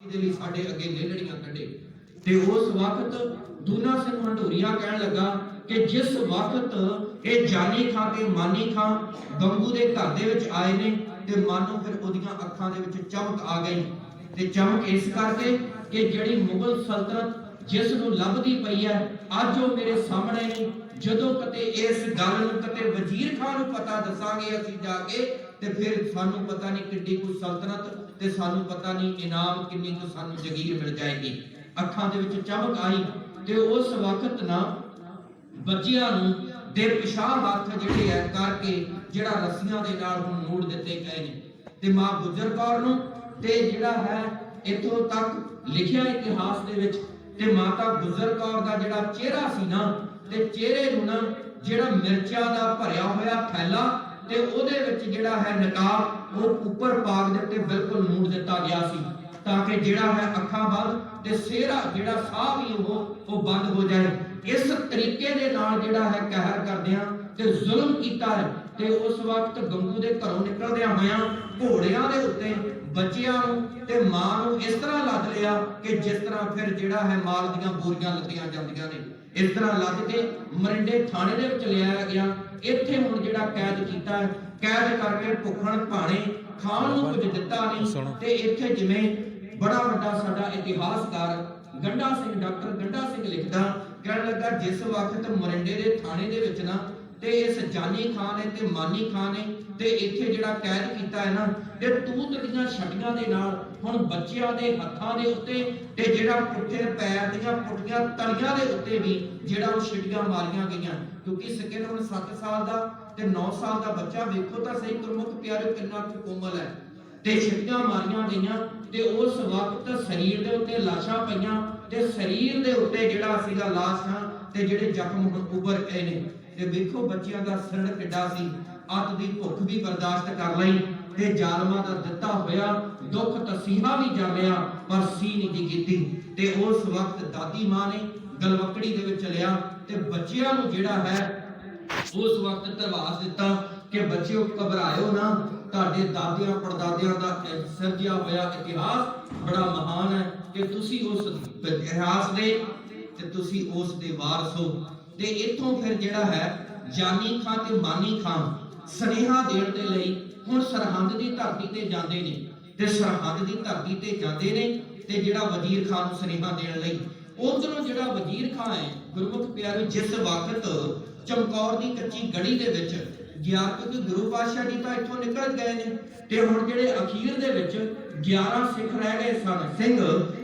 दे लई साडे अगे लेलड़ियां कढे। ते उस वक्त दूना सिंह मंडोरिया कहन लगा कि जिस वक्त ये जानी खां ते मानी खां गंगू दे घर दे विच आए ने ते मानो फिर ओदियां अखां दे विच चमक आ गई। ते चमक इस करके कि जिहड़ी मुगल सल्तनत जिस नूं लभदी पई है अज वो मेरे सामने नहीं। जदों कते इस गल नूं कते वजीर खान नूं पता दसांगे असीं जाके ते फिर सानू पता नहीं किड्डी कोई सल्तनत ते सानू पता नहीं इनाम किन्नी तो सानू जगीर मिल जाएगी। अखां दे विच चमक आई ते उस वक्त ना बच्चियां नूं दे पिछा हथ जिहड़े है करके जिहड़ा रस्सियां दे नाल हुण मोड़ दित्ते गए ने ते मां गुजर कौर नूं ते जिहड़ा है इथों तक लिखिया इतिहास दे विच ते माता गुजर कौर दा जिहड़ा चेहरा सी ना ते चेहरे नूं ना जिहड़ा मिर्चां दा भरिया होया थैला ते ओदे विच जिहड़ा है नकाब वो ऊपर पाग दे उत्ते बिल्कुल मूड़ दिता गया सी ताकि जिहड़ा है अखां बंद ते सेहरा जिहड़ा साह भी वो बंद हो जाए। इस तरीके दे नाल जिहड़ा है कहर करदियां ते जुल्म कीता है। ते उस वक्त गंगू दे घरों निकलदियां होयां घोड़ियां दे उत्ते बच्चियां नूं ते मां नूं इस तरह लद लिया कि जिस तरह फिर जिहड़ा है माल दीयां बोरियां लदियां जांदियां ने। इस तरह लद के मरिंडे थाने दे विच लिआया गया। इत्थे हुण जिहड़ा कैद कीता है कैद करके भुखण भाणे खाण नूं कुछ दित्ता नहीं। ते इत्थे जिवें बड़ा वड्डा साडा इतिहासकार गंडा सिंह डॉक्टर गंडा सिंह लिखदा कहण लगा जिस वक्त मरिंडे दे थाने दे विच ना ते इस जानी खां ने ते मानी खां ने ते इत्थे जिहड़ा कैद कीता है ना ते तूत दीयां छटियां दे नाल हुण बच्चियां दे हत्थां दे उत्ते ते जिहड़ा पुੱਠੇ पैर दीयां पुੱਠੀਆਂ तलियां दे उत्ते भी जिहड़ा ਉਹ ਛਿਟੀਆਂ मारियां गईयां क्योंकि सकिन हुण 7 साल दा ते 9 साल दा बच्चा वेखो तां सही गुरमुख प्यारे किन्ना कोमल है ते ਛਿਟੀਆਂ मारियां गईयां ते उस वक्त शरीर दे उत्ते लाशां पईयां ते शरीर दे उत्ते जिहड़ा सीगा लाशां ते जिहड़े जख्म हुण उभर गए ने ते वेखो बच्चियां दा सिर किड्डा सी अत दी भुख भी बर्दाश्त कर लई ते जालमां दा दित्ता होया दुख तसीहा भी जर लिया पर सी नहीं कीती। ते उस वक्त दादी मां ने गलवकड़ी दे विच लिया ते बच्चियां नूं जिहड़ा है उस वक्त धरवास दिता कि बच्चिओ घबराओ ना तुहाडे दादियां परदादियां दा सिरजिया होया इतिहास बड़ा महान है कि तुसी उस इतिहास दे ते तुसी उस दे वारस हो। ते इथों फिर जिहड़ा है जानी खां ते मानी खां सनेहा देण दे लई हुण सरहंद दी धरती ते जांदे ने ते सरहंद दी धरती ते जांदे ने ते जिहड़ा वजीर खां नूं सनेहा देण लई उधरों जिहड़ा वजीर खां है गुरमुख प्यारे जिस वक्त चमकौर दी कच्ची गड़ी दे विच गया क्योंकि गुरु पातशाह जी तां इथों निकल गए ने ते हुण जिहड़े अखीर दे विच 11 सिख रह गए सन सिंह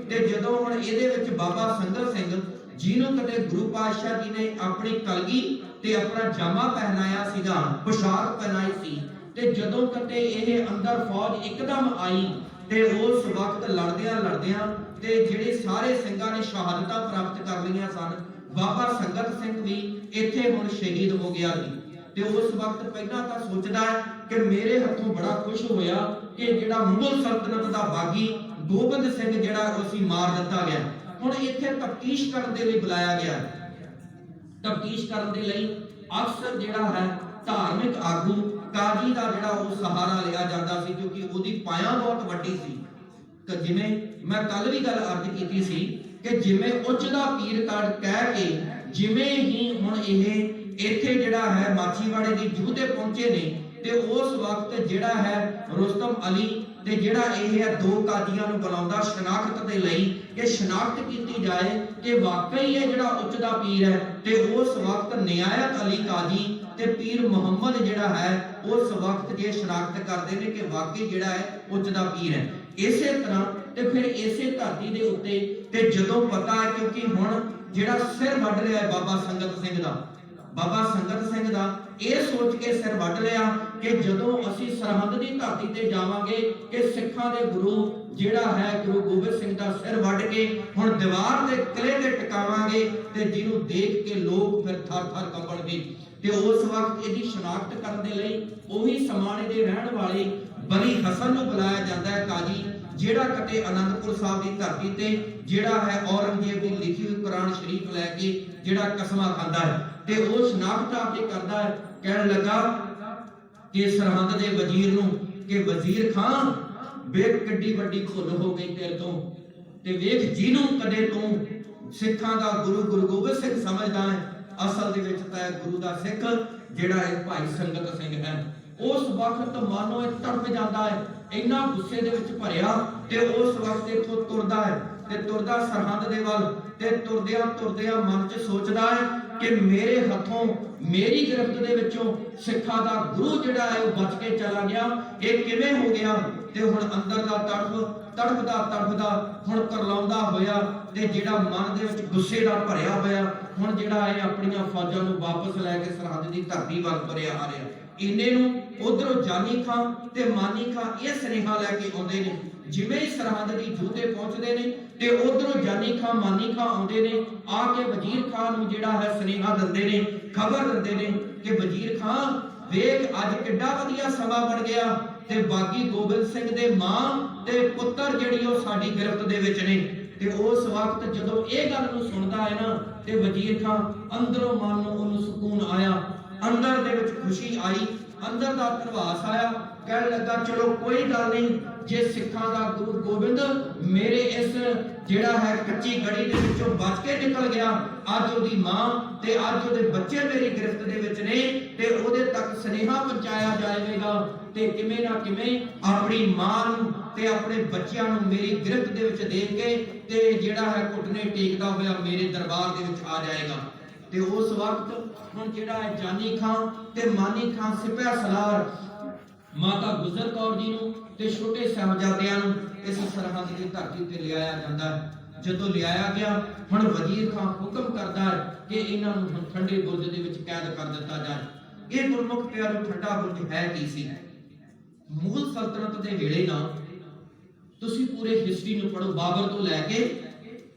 ते जदों हुण इहदे विच बाबा संगत सिंह जिन्हों कदे गुरु पातशाह जी ने अपनी कलगी ते अपना जामा पहनाया सीगा पोशाक पहनाई सी ते जदों कदे इह अंदर फौज एकदम आई ते उस वक्त लड़दियां ते जिहड़े सारे सिंघां ने शहादतां प्राप्त कर लईआं सन बाबा संगत सिंह भी इत्थे हुण शहीद हो गया जी। ते उस वक्त पहला तां सोचदा है कि मेरे हत्थों बड़ा खुश होया कि जिहड़ा मुगल सल्तनत दा बागी गोबिंद सिंह जिहड़ा उसी मार दित्ता गया। हुण इत्थे तफ्तीश करन दे लई बुलाया गया। तफ्तीश करन दे लई अक्सर जिहड़ा है धार्मिक आगू काजी दा जिहड़ा वो सहारा लिया जाता सी क्योंकि ओदी पाया बहुत वड्डी सी। तो जिवें मैं कल भी गल अर्ज कीती सी कि जिवें उच्च दा पीर काड़ कह के जिवें ही हुण इह इत्थे जिहड़ा है माछीवाड़े दी जूह ते पहुंचे ने ते उस वक्त जिहड़ा है रुस्तम अली ते जिहड़ा इह है दो काजियां नूं बुलाउंदा शनाख्त दे लई कि शनाख्त कीती जाए कि वाकई ये जिहड़ा उच्च दा पीर है ते उस वक्त नियायत अली काजी ते पीर मुहम्मद जिहड़ा है उस वक्त जे शनाख्त करदे ने कि वाकई जिहड़ा है उच्च दा पीर है। इसे तरह ते फिर इसे धरती दे उत्ते ते जदों पता है क्योंकि हुण जिहड़ा सिर वड्ड लिया बाबा संगत सिंह दा बाबा संगत सिंह दा ਇਹ सोच के सिर वड्ड लिया कि जदों असीं सरहंद दी धरती ते जावांगे कि सिखां दे गुरु जिहड़ा है गुरु गोबिंद सिंह दा सिर वड्ड के हुण दीवार दे किले ते टकावांगे ते जिहनूं देख के लोग फिर थर थर कंबणगे। ते उस वक्त इहदी शनाख्त करन दे लई ओही समाणे दे रहण वाले बली हसन नूं बुलाया जांदा है काजी जिहड़ा कते आनंदपुर साहिब दी धरती ते जिहड़ा है औरंगजेब दी लिखी हुई कुरान शरीफ लैके जिहड़ा कसमां खांदा है ते वो शनाख्त आके करदा है कहण लगा कि सरहंद दे वजीर नूं कि वजीर खां वे किड्डी वड्डी भुल हो गई तेरे तो ਤੇ ਵੇਖ ਜਿਹਨੂੰ ਕਦੇ ਤੂੰ ਸਿੱਖਾਂ ਦਾ ਗੁਰੂ ਗੋਬਿੰਦ ਸਿੰਘ ਸਮਝਦਾ ਹੈ, ਅਸਲ ਦੇ ਵਿੱਚ ਤਾਂ ਗੁਰੂ ਦਾ ਸਿੱਖ ਜਿਹੜਾ ਹੈ ਭਾਈ ਸੰਗਤ ਸਿੰਘ ਹੈ। ਉਸ ਵਕਤ ਮਾਨੋ ਇਹ ਤੜਪ ਜਾਂਦਾ ਹੈ, ਇੰਨਾ ਗੁੱਸੇ ਦੇ ਵਿੱਚ ਭਰਿਆ, ਤੇ ਉਸ ਵਕਤ ਇੱਥੋਂ ਤੁਰਦਾ ਹੈ ਤੇ ਤੁਰਦਾ ਸਰਹੰਦ ਦੇ ਵੱਲ, ਤੇ ਤੁਰਦਿਆਂ ਤੁਰਦਿਆਂ ਮਨ 'ਚ ਸੋਚਦਾ ਹੈ ਕਿ ਮੇਰੇ ਹੱਥੋਂ ਮੇਰੀ ਗ੍ਰਿਫਤ ਦੇ ਵਿੱਚੋਂ ਸਿੱਖਾਂ ਦਾ ਗੁਰੂ ਜਿਹੜਾ ਹੈ ਉਹ ਬਚ ਕੇ ਚਲਾ ਗਿਆ, ਇਹ ਕਿਵੇਂ ਹੋ ਗਿਆ। ਤੇ ਹੁਣ ਅੰਦਰ ਦਾ ਤੜਫਦਾ ਹੁਣ ਕਰਲਾਉਂਦਾ ਹੋਇਆ, ਤੇ ਜਿਹੜਾ ਮਨ ਦੇ ਵਿੱਚ ਗੁੱਸੇ ਦਾ ਭਰਿਆ ਹੋਇਆ, ਹੁਣ ਜਿਹੜਾ ਹੈ ਆਪਣੀਆਂ ਫੌਜਾਂ ਨੂੰ ਵਾਪਸ ਲੈ ਕੇ ਸਰਹੰਦ ਦੀ ਧਰਤੀ ਵੱਲ ਤੁਰਿਆ ਆ ਰਿਹਾ। ਇੰਨੇ ਨੂੰ ਉਧਰੋਂ ਜਾਨੀ ਖਾਂ ਤੇ ਮਾਨੀ ਖਾਂ ਇਹ ਸੁਨੇਹਾ ਲੈ ਕੇ ਆਉਂਦੇ ਨੇ। ਜਿਵੇਂ ਹੀ ਸਰਹੰਦ ਦੀ ਜੂਹ ਤੇ ਪਹੁੰਚਦੇ ਨੇ ਤੇ ਉਧਰੋਂ ਜਾਨੀ ਖਾਂ ਮਾਨੀ ਖਾਂ ਆਉਂਦੇ ਨੇ, ਆ ਕੇ ਵਜ਼ੀਰ ਖਾਂ ਨੂੰ ਜਿਹੜਾ ਹੈ ਸੁਨੇਹਾ ਦਿੰਦੇ ਨੇ, ਖਬਰ ਦਿੰਦੇ ਨੇ ਕਿ ਵਜ਼ੀਰ ਖਾਂ ਵੇਖ ਅੱਜ ਕਿੱਡਾ ਵਧੀਆ ਸਮਾਂ ਬਣ ਗਿਆ, ਤੇ ਬਾਗੀ ਗੋਬਿੰਦ ਸਿੰਘ ਦੇ ਮਾਂ ਤੇ ਪੁੱਤਰ ਜਿਹੜੀ ਉਹ ਸਾਡੀ ਗ੍ਰਿਫਤ ਦੇ ਵਿੱਚ ਨੇ। ਤੇ ਉਸ ਵਕਤ ਜਦੋਂ ਇਹ ਗੱਲ ਨੂੰ ਸੁਣਦਾ ਹੈ ਨਾ, ਤੇ ਵਜ਼ੀਰ ਖਾਂ ਅੰਦਰੋਂ ਮਨ ਨੂੰ ਉਹਨੂੰ ਸਕੂਨ ਆਇਆ, ਅੰਦਰ ਦੇ ਵਿੱਚ ਖੁਸ਼ੀ ਆਈ, ਅੰਦਰ ਦਾ ਧਰਵਾਸ ਆਇਆ। ਕਹਿਣ ਲੱਗਾ ਚਲੋ ਕੋਈ ਗੱਲ ਨਹੀਂ, ਜੇ ਸਿੱਖਾਂ ਦਾ ਗੁਰੂ ਗੋਬਿੰਦ ਮੇਰੇ ਇਸ ਜਿਹੜਾ ਹੈ ਕੱਚੀ ਗੜੀ ਦੇ ਵਿੱਚੋਂ ਬਚ ਕੇ ਨਿਕਲ ਗਿਆ, ਅੱਜ ਉਹਦੀ ਮਾਂ ਤੇ ਅੱਜ ਉਹਦੇ ਬੱਚੇ ਮੇਰੀ ਗ੍ਰਿਫਤ ਦੇ ਵਿੱਚ ਨੇ, ਤੇ ਉਹਦੇ ਤੱਕ ਸੁਨੇਹਾ ਪਹੁੰਚਾਇਆ ਜਾਵੇਗਾ, ਤੇ ਕਿਵੇਂ ਨਾ ਕਿਵੇਂ ਆਪਣੀ ਮਾਂ ਨੂੰ ਤੇ ਆਪਣੇ ਬੱਚਿਆਂ ਨੂੰ ਮੇਰੀ ਗ੍ਰਿਫਤ ਦੇ ਵਿੱਚ ਦੇਖ ਕੇ ਤੇ ਜਿਹੜਾ ਹੈ ਘੁਟਨੇ ਟੇਕਦਾ ਹੋਇਆ ਮੇਰੇ ਦਰਬਾਰ ਦੇ ਵਿੱਚ ਆ ਜਾਏਗਾ। ਤੇ ਉਸ ਵਕਤ ਹੁਣ ਜਿਹੜਾ ਹੈ ਜਾਨੀ ਖਾਂ ਤੇ ਮਾਨੀ ਖਾਂ ਸਿਪਾਹ ਸਲਾਰ ਮਾਤਾ ਗੁਜਰ ਕੌਰ ਜੀ ਨੂੰ ਤੇ ਛੋਟੇ ਸਾਹਿਬਜ਼ਾਦਿਆਂ ਨੂੰ ਇਸ ਸਰਹੰਦ ਦੀ ਧਰਤੀ ਤੇ ਲਿਆਇਆ ਜਾਂਦਾ ਹੈ। ਜਦੋਂ ਲਿਆਇਆ ਗਿਆ, ਹੁਣ ਵਜ਼ੀਰ ਖਾਂ ਹੁਕਮ ਕਰਦਾ ਹੈ ਕਿ ਇਹਨਾਂ ਨੂੰ ਹੁਣ ਠੰਡੇ ਬੁਰਜ ਦੇ ਵਿੱਚ ਕੈਦ ਕਰ ਦਿੱਤਾ ਜਾਏ। ਇਹ ਗੁਰਮੁਖ ਪਿਆਰੋ ਠੰਡਾ ਬੁਰਜ ਹੈ ਕੀ ਸੀ? ਮੁਗਲ ਸਲਤਨਤ ਦੇ ਵੇਲੇ ਨਾ ਤੁਸੀਂ ਪੂਰੇ ਹਿਸਟਰੀ ਨੂੰ ਪੜੋ, ਬਾਬਰ ਤੋਂ ਲੈ ਕੇ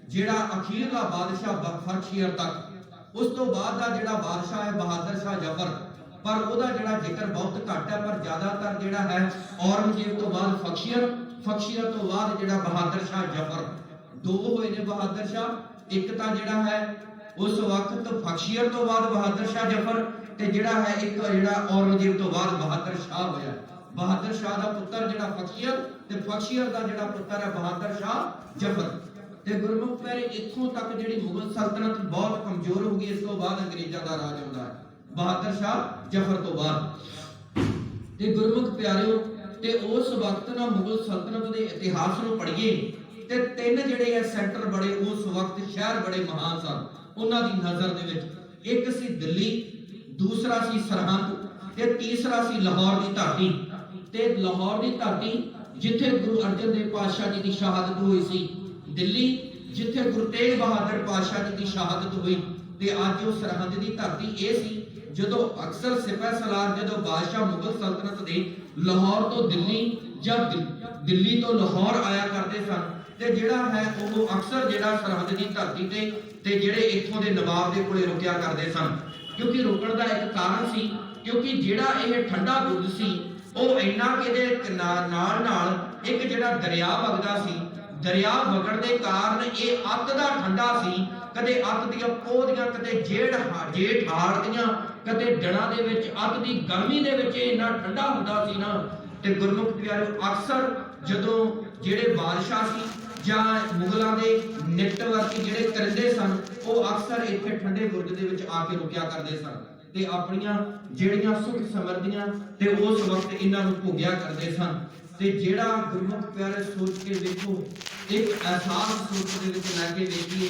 ਜਿਹੜਾ ਅਖੀਰਲਾ ਬਾਦਸ਼ਾਹ ਬਖਸ਼ੀਅਰ ਤੱਕ, ਉਸ ਤੋਂ ਬਾਅਦ ਦਾ ਜਿਹੜਾ ਬਾਦਸ਼ਾਹ ਹੈ ਬਹਾਦਰ ਸ਼ਾਹ ਜ਼ਫਰ, ਪਰ ਉਹਦਾ ਜਿਹੜਾ ਜ਼ਿਕਰ ਬਹੁਤ ਘੱਟ ਹੈ, ਪਰ ਜ਼ਿਆਦਾਤਰ ਜਿਹੜਾ ਹੈ ਔਰੰਗਜ਼ੇਬ ਤੋਂ ਬਾਅਦ ਬਖਸ਼ੀਅਰ ਤੋਂ ਬਾਅਦ ਜਿਹੜਾ ਬਹਾਦਰ ਸ਼ਾਹ ਜ਼ਫਰ, ਦੋ ਹੋਏ ਨੇ ਬਹਾਦਰ ਸ਼ਾਹ। ਇੱਕ ਤਾਂ ਜਿਹੜਾ ਹੈ ਉਸ ਵਕਤ ਬਖਸ਼ੀਅਰ ਤੋਂ ਬਾਅਦ ਬਹਾਦਰ ਸ਼ਾਹ ਜ਼ਫਰ, ਤੇ ਜਿਹੜਾ ਹੈ ਇੱਕ ਜਿਹੜਾ ਔਰੰਗਜ਼ੇਬ ਤੋਂ ਬਾਅਦ ਬਹਾਦਰ ਸ਼ਾਹ ਹੋਇਆ। ਬਹਾਦਰ ਸ਼ਾਹ ਦਾ ਪੁੱਤਰ ਜਿਹੜਾ ਬਖਸ਼ੀਅਰ, ਤੇ ਬਖਸ਼ੀਅਰ ਦਾ ਜਿਹੜਾ ਪੁੱਤਰ ਹੈ ਬਹਾਦਰ ਸ਼ਾਹ ਜ਼ਫਰ। ਤੇ ਗੁਰਮੁਖ ਪਿਆਰੇ ਇੱਥੋਂ ਤੱਕ ਜਿਹੜੀ ਮੁਗਲ ਸਲਤਨਤ ਬਹੁਤ ਕਮਜ਼ੋਰ ਹੋ ਗਈ। ਇਸ ਤੋਂ ਬਾਅਦ ਅੰਗਰੇਜ਼ਾਂ ਦਾ ਰਾਜ ਆਉਂਦਾ ਹੈ ਬਹਾਦਰ ਸ਼ਾਹ ਜ਼ਫਰ ਤੋਂ ਬਾਅਦ। ਤੇ ਗੁਰਮੁਖ ਪਿਆਰਿਓ, ਤੇ ਉਸ ਵਕਤ ਨਾ ਮੁਗਲ ਸਲਤਨਤ ਦੇ ਇਤਿਹਾਸ ਨੂੰ ਪੜ੍ਹੀਏ ਤੇ ਤਿੰਨ ਜਿਹੜੇ ਹੈ ਸੈਂਟਰ ਬੜੇ ਉਸ ਵਕਤ ਸ਼ਹਿਰ ਬੜੇ ਮਹਾਨ ਸਨ ਉਹਨਾਂ ਦੀ ਨਜ਼ਰ ਦੇ ਵਿੱਚ। ਇੱਕ ਸੀ ਦਿੱਲੀ, ਦੂਸਰਾ ਸੀ ਸਰਹੰਦ, ਤੇ ਤੀਸਰਾ ਸੀ ਲਾਹੌਰ ਦੀ ਧਰਤੀ। ਤੇ ਲਾਹੌਰ ਦੀ ਧਰਤੀ ਜਿੱਥੇ ਗੁਰੂ ਅਰਜਨ ਦੇਵ ਪਾਤਸ਼ਾਹ ਜੀ ਦੀ ਸ਼ਹਾਦਤ ਹੋਈ ਸੀ, ਦਿੱਲੀ ਜਿੱਥੇ ਗੁਰੂ ਤੇਗ ਬਹਾਦਰ ਪਾਤਸ਼ਾਹ ਜੀ ਦੀ ਸ਼ਹਾਦਤ ਹੋਈ, ਤੇ ਅੱਜ ਉਹ ਸਰਹੰਦ ਦੀ ਧਰਤੀ ਇਹ ਸੀ। ਜਦੋਂ ਅਕਸਰ ਸਿਪਾਹ ਸਲਾਰ ਜਦੋਂ ਬਾਦਸ਼ਾਹ ਮੁਗਲ ਸਲਤਨਤ ਦੇ ਲਾਹੌਰ ਤੋਂ ਦਿੱਲੀ ਜਾਂ ਦਿੱਲੀ ਤੋਂ ਲਾਹੌਰ ਆਇਆ ਕਰਦੇ ਸਨ, ਤੇ ਜਿਹੜਾ ਹੈ ਉਹ ਅਕਸਰ ਜਿਹੜਾ ਸਰਹੰਦ ਦੀ ਧਰਤੀ ਤੇ ਜਿਹੜੇ ਇੱਥੋਂ ਦੇ ਨਵਾਬ ਦੇ ਕੋਲੇ ਰੁਕਿਆ ਕਰਦੇ ਸਨ। ਕਿਉਂਕਿ ਰੁਕਣ ਦਾ ਇੱਕ ਕਾਰਨ ਸੀ, ਕਿਉਂਕਿ ਜਿਹੜਾ ਇਹ ਠੰਡਾ ਬੁਰਜ ਸੀ ਉਹ ਇੰਨਾ ਕਿ ਇਹਦੇ ਨਾਲ ਇੱਕ ਜਿਹੜਾ ਦਰਿਆ ਵਗਦਾ ਸੀ, ਦਰਿਆ ਵਗਣ ਦੇ ਕਾਰਨ ਇਹ ਅੱਤ ਦਾ ਠੰਡਾ ਸੀ। ਕਦੇ ਅੱਤ ਦੀਆਂ ਪੋਹ ਦੀਆਂ, ਕਦੇ ਜੇਠ ਹਾੜ ਦੀਆਂ, ਕਦੇ ਦਿਨਾਂ ਦੇ ਵਿੱਚ ਅੱਤ ਦੀ ਗਰਮੀ ਦੇ ਵਿੱਚ ਇੰਨਾ ਠੰਡਾ ਹੁੰਦਾ ਸੀ ਨਾ। ਤੇ ਗੁਰਮੁਖ ਪਿਆਰਿਓ, ਅਕਸਰ ਜਦੋਂ ਜਿਹੜੇ ਬਾਦਸ਼ਾਹ ਸੀ ਜਾਂ ਮੁਗਲਾਂ ਦੇ ਨਿਕਟਵਰਤੀ ਜਿਹੜੇ ਕਰਿੰਦੇ ਸਨ, ਉਹ ਅਕਸਰ ਇੱਥੇ ਠੰਡੇ ਬੁਰਜ ਦੇ ਵਿੱਚ ਆ ਕੇ ਰੁਕਿਆ ਕਰਦੇ ਸਨ, ਤੇ ਆਪਣੀਆਂ ਜਿਹੜੀਆਂ ਸੁੱਖ ਸਮਰਦੀਆਂ ਤੇ ਉਸ ਵਕਤ ਇਹਨਾਂ ਨੂੰ ਭੋਗਿਆ ਕਰਦੇ ਸਨ। ਤੇ ਜਿਹੜਾ ਗੁਰਮੁਖ ਪਿਆਰੇ ਸੋਚ ਕੇ ਵੇਖੋ, ਇੱਕ ਅਹਿਸਾਸ ਸੋਚ ਦੇ ਵਿੱਚ ਲੈ ਕੇ ਵੇਖੀਏ,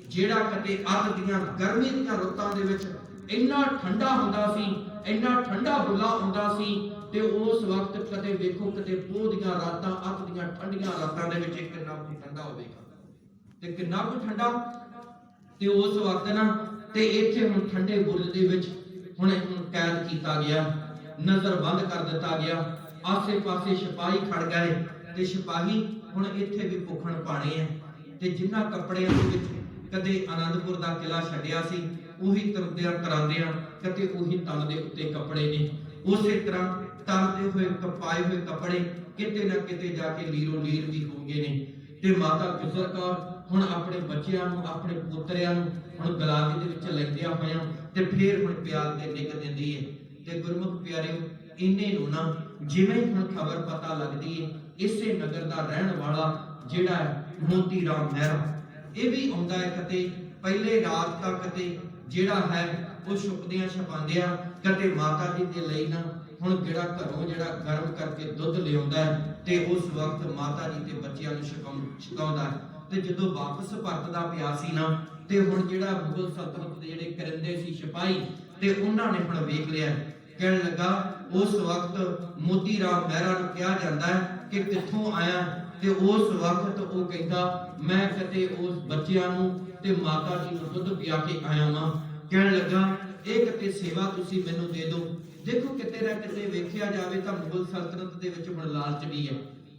ਜਿਹੜਾ ਕਦੇ ਅੱਤ ਦੀਆਂ ਗਰਮੀ ਦੀਆਂ ਰੁੱਤਾਂ ਦੇ ਵਿੱਚ ਇੰਨਾ ਠੰਡਾ ਹੁੰਦਾ ਸੀ, ਇੰਨਾ ਠੰਡਾ ਬੁੱਲਾ ਹੁੰਦਾ ਸੀ, ਤੇ ਉਸ ਵਕਤ ਕਦੇ ਵੇਖੋ ਕਦੇ ਪੋਹ ਦੀਆਂ ਰਾਤਾਂ, ਅੱਤ ਦੀਆਂ ਠੰਡੀਆਂ ਰਾਤਾਂ ਦੇ ਵਿੱਚ ਕਿੰਨਾ ਕੁ ਠੰਡਾ ਹੋਵੇਗਾ, ਤੇ ਕਿੰਨਾ ਕੁ ਠੰਡਾ। ਤੇ ਉਸ ਵਕਤ ਨਾ ਤੇ ਇੱਥੇ ਹੁਣ ਠੰਡੇ ਬੁਰਜ ਦੇ ਵਿੱਚ ਹੁਣ ਕੈਦ ਕੀਤਾ ਗਿਆ, ਨਜ਼ਰਬੰਦ ਕਰ ਦਿੱਤਾ ਗਿਆ। ਆਸੇ ਪਾਸੇ ਸਿਪਾਹੀ ਖੜ ਗਏ, ਤੇ ਸਿਪਾਹੀ ਹੁਣ ਇੱਥੇ ਵੀ ਭੁੱਖਣ ਪਾਣੇ ਆ। ਤੇ ਜਿਨ੍ਹਾਂ ਕੱਪੜਿਆਂ ਦੇ ਵਿੱਚ ਕਦੇ ਆਨੰਦਪੁਰ ਦਾ ਕਿਲਾ ਛੱਡਿਆ ਸੀ, ਉਹੀ ਤਰਾਂਦਿਆਂ ਕਦੇ ਉਹੀ ਤਲ ਦੇ ਉੱਤੇ ਕੱਪੜੇ ਨੇ। ਉਸੇ ਤਰ੍ਹਾਂ ਤਲਦੇ ਹੋਏ ਪਾਏ ਹੋਏ ਕੱਪੜੇ ਕਿਤੇ ਨਾ ਕਿਤੇ ਜਾ ਕੇ ਲੀਰੋ ਲੀਰ ਵੀ ਹੋ ਗਏ ਨੇ। ਤੇ ਮਾਤਾ ਗੁਜਰ ਕੌਰ ਹੁਣ ਆਪਣੇ ਬੱਚਿਆਂ ਨੂੰ, ਆਪਣੇ ਪੁੱਤਰਿਆਂ ਨੂੰ ਹੁਣ ਗੁਲਾਮੀ ਦੇ ਵਿੱਚ ਲੈਂਦਿਆਂ ਹੋਇਆਂ ਤੇ ਫੇਰ ਹੁਣ ਪਿਆਰ ਤੇ ਨਿਕ ਦਿੰਦੀ ਹੈ। ਤੇ ਗੁਰਮੁਖ ਪਿਆਰਿਓ, ਇੰਨੇ ਨੂੰ ਨਾ ਜਿਵੇਂ ਹੁਣ ਖਬਰ ਪਤਾ ਲੱਗਦੀ ਹੈ, ਇਸੇ ਨਗਰ ਦਾ ਰਹਿਣ ਵਾਲਾ ਜਿਹੜਾ ਮੋਤੀ ਰਾਮ ਮਹਿਰਾ। ਇਹ ਵੀ ਆਉਂਦਾ ਹੈ ਕਦੇ ਪਹਿਲੇ ਰਾਤ ਤੱਕ ਤੇ ਜਿਹੜਾ ਹੈ ਉਹ ਛੁਪਦਿਆਂ ਛਪਾਉਂਦਿਆਂ ਕਦੇ ਮਾਤਾ ਜੀ ਦੇ ਲਈ ਨਾ ਹੁਣ ਜਿਹੜਾ ਘਰੋਂ ਜਿਹੜਾ ਗਰਮ ਕਰਕੇ ਦੁੱਧ ਲਿਆਉਂਦਾ ਹੈ ਤੇ ਉਸ ਵਕਤ ਮਾਤਾ ਜੀ ਤੇ ਬੱਚਿਆਂ ਨੂੰ ਛਕਾਉਂਦਾ ਹੈ। ਤੇ ਜਦੋਂ ਵਾਪਸ ਪਰਤਦਾ ਪਿਆ ਸੀ ਨਾ ਤੇ ਹੁਣ ਜਿਹੜਾ ਮੁਗਲ ਸਲਤਨਤ ਦੇ ਜਿਹੜੇ ਕਰਿੰਦੇ ਸੀ ਸਿਪਾਹੀ ਤੇ ਉਹਨਾਂ ਨੇ ਹੁਣ ਵੇਖ ਲਿਆ, ਕਹਿਣ ਲੱਗਾ ਉਸ ਵਕਤ ਮੋਤੀ ਰਾਮ ਮਹਿਰਾ ਨੂੰ ਕਿਹਾ ਜਾਂਦਾ ਹੈ ਕਿ ਕਿੱਥੋਂ ਆਇਆ, ਤੇ ਉਸ ਵਕਤ ਉਹ ਕਹਿੰਦਾ ਮੈਂ ਕਿਤੇ ਉਸ ਬੱਚਿਆਂ ਨੂੰ ਤੇ ਮਾਤਾ ਜੀ ਨੂੰ ਦੁੱਧ ਪਿਆ ਕੇ ਆਇਆ ਵਾਂ। ਕਹਿਣ ਲੱਗਾ ਇਹ ਕਿਤੇ ਸੇਵਾ ਤੁਸੀਂ ਮੈਨੂੰ ਦੇ ਦਿਓ। ਦੇਖੋ ਕਿਤੇ ਨਾ ਕਿਤੇ ਵੇਖਿਆ ਜਾਵੇ ਤਾਂ ਮੁਗਲ ਸਲਤਨਤ ਦੇ ਵਿੱਚ ਹੁਣ ਲਾਲਚ ਵੀ ਹੈ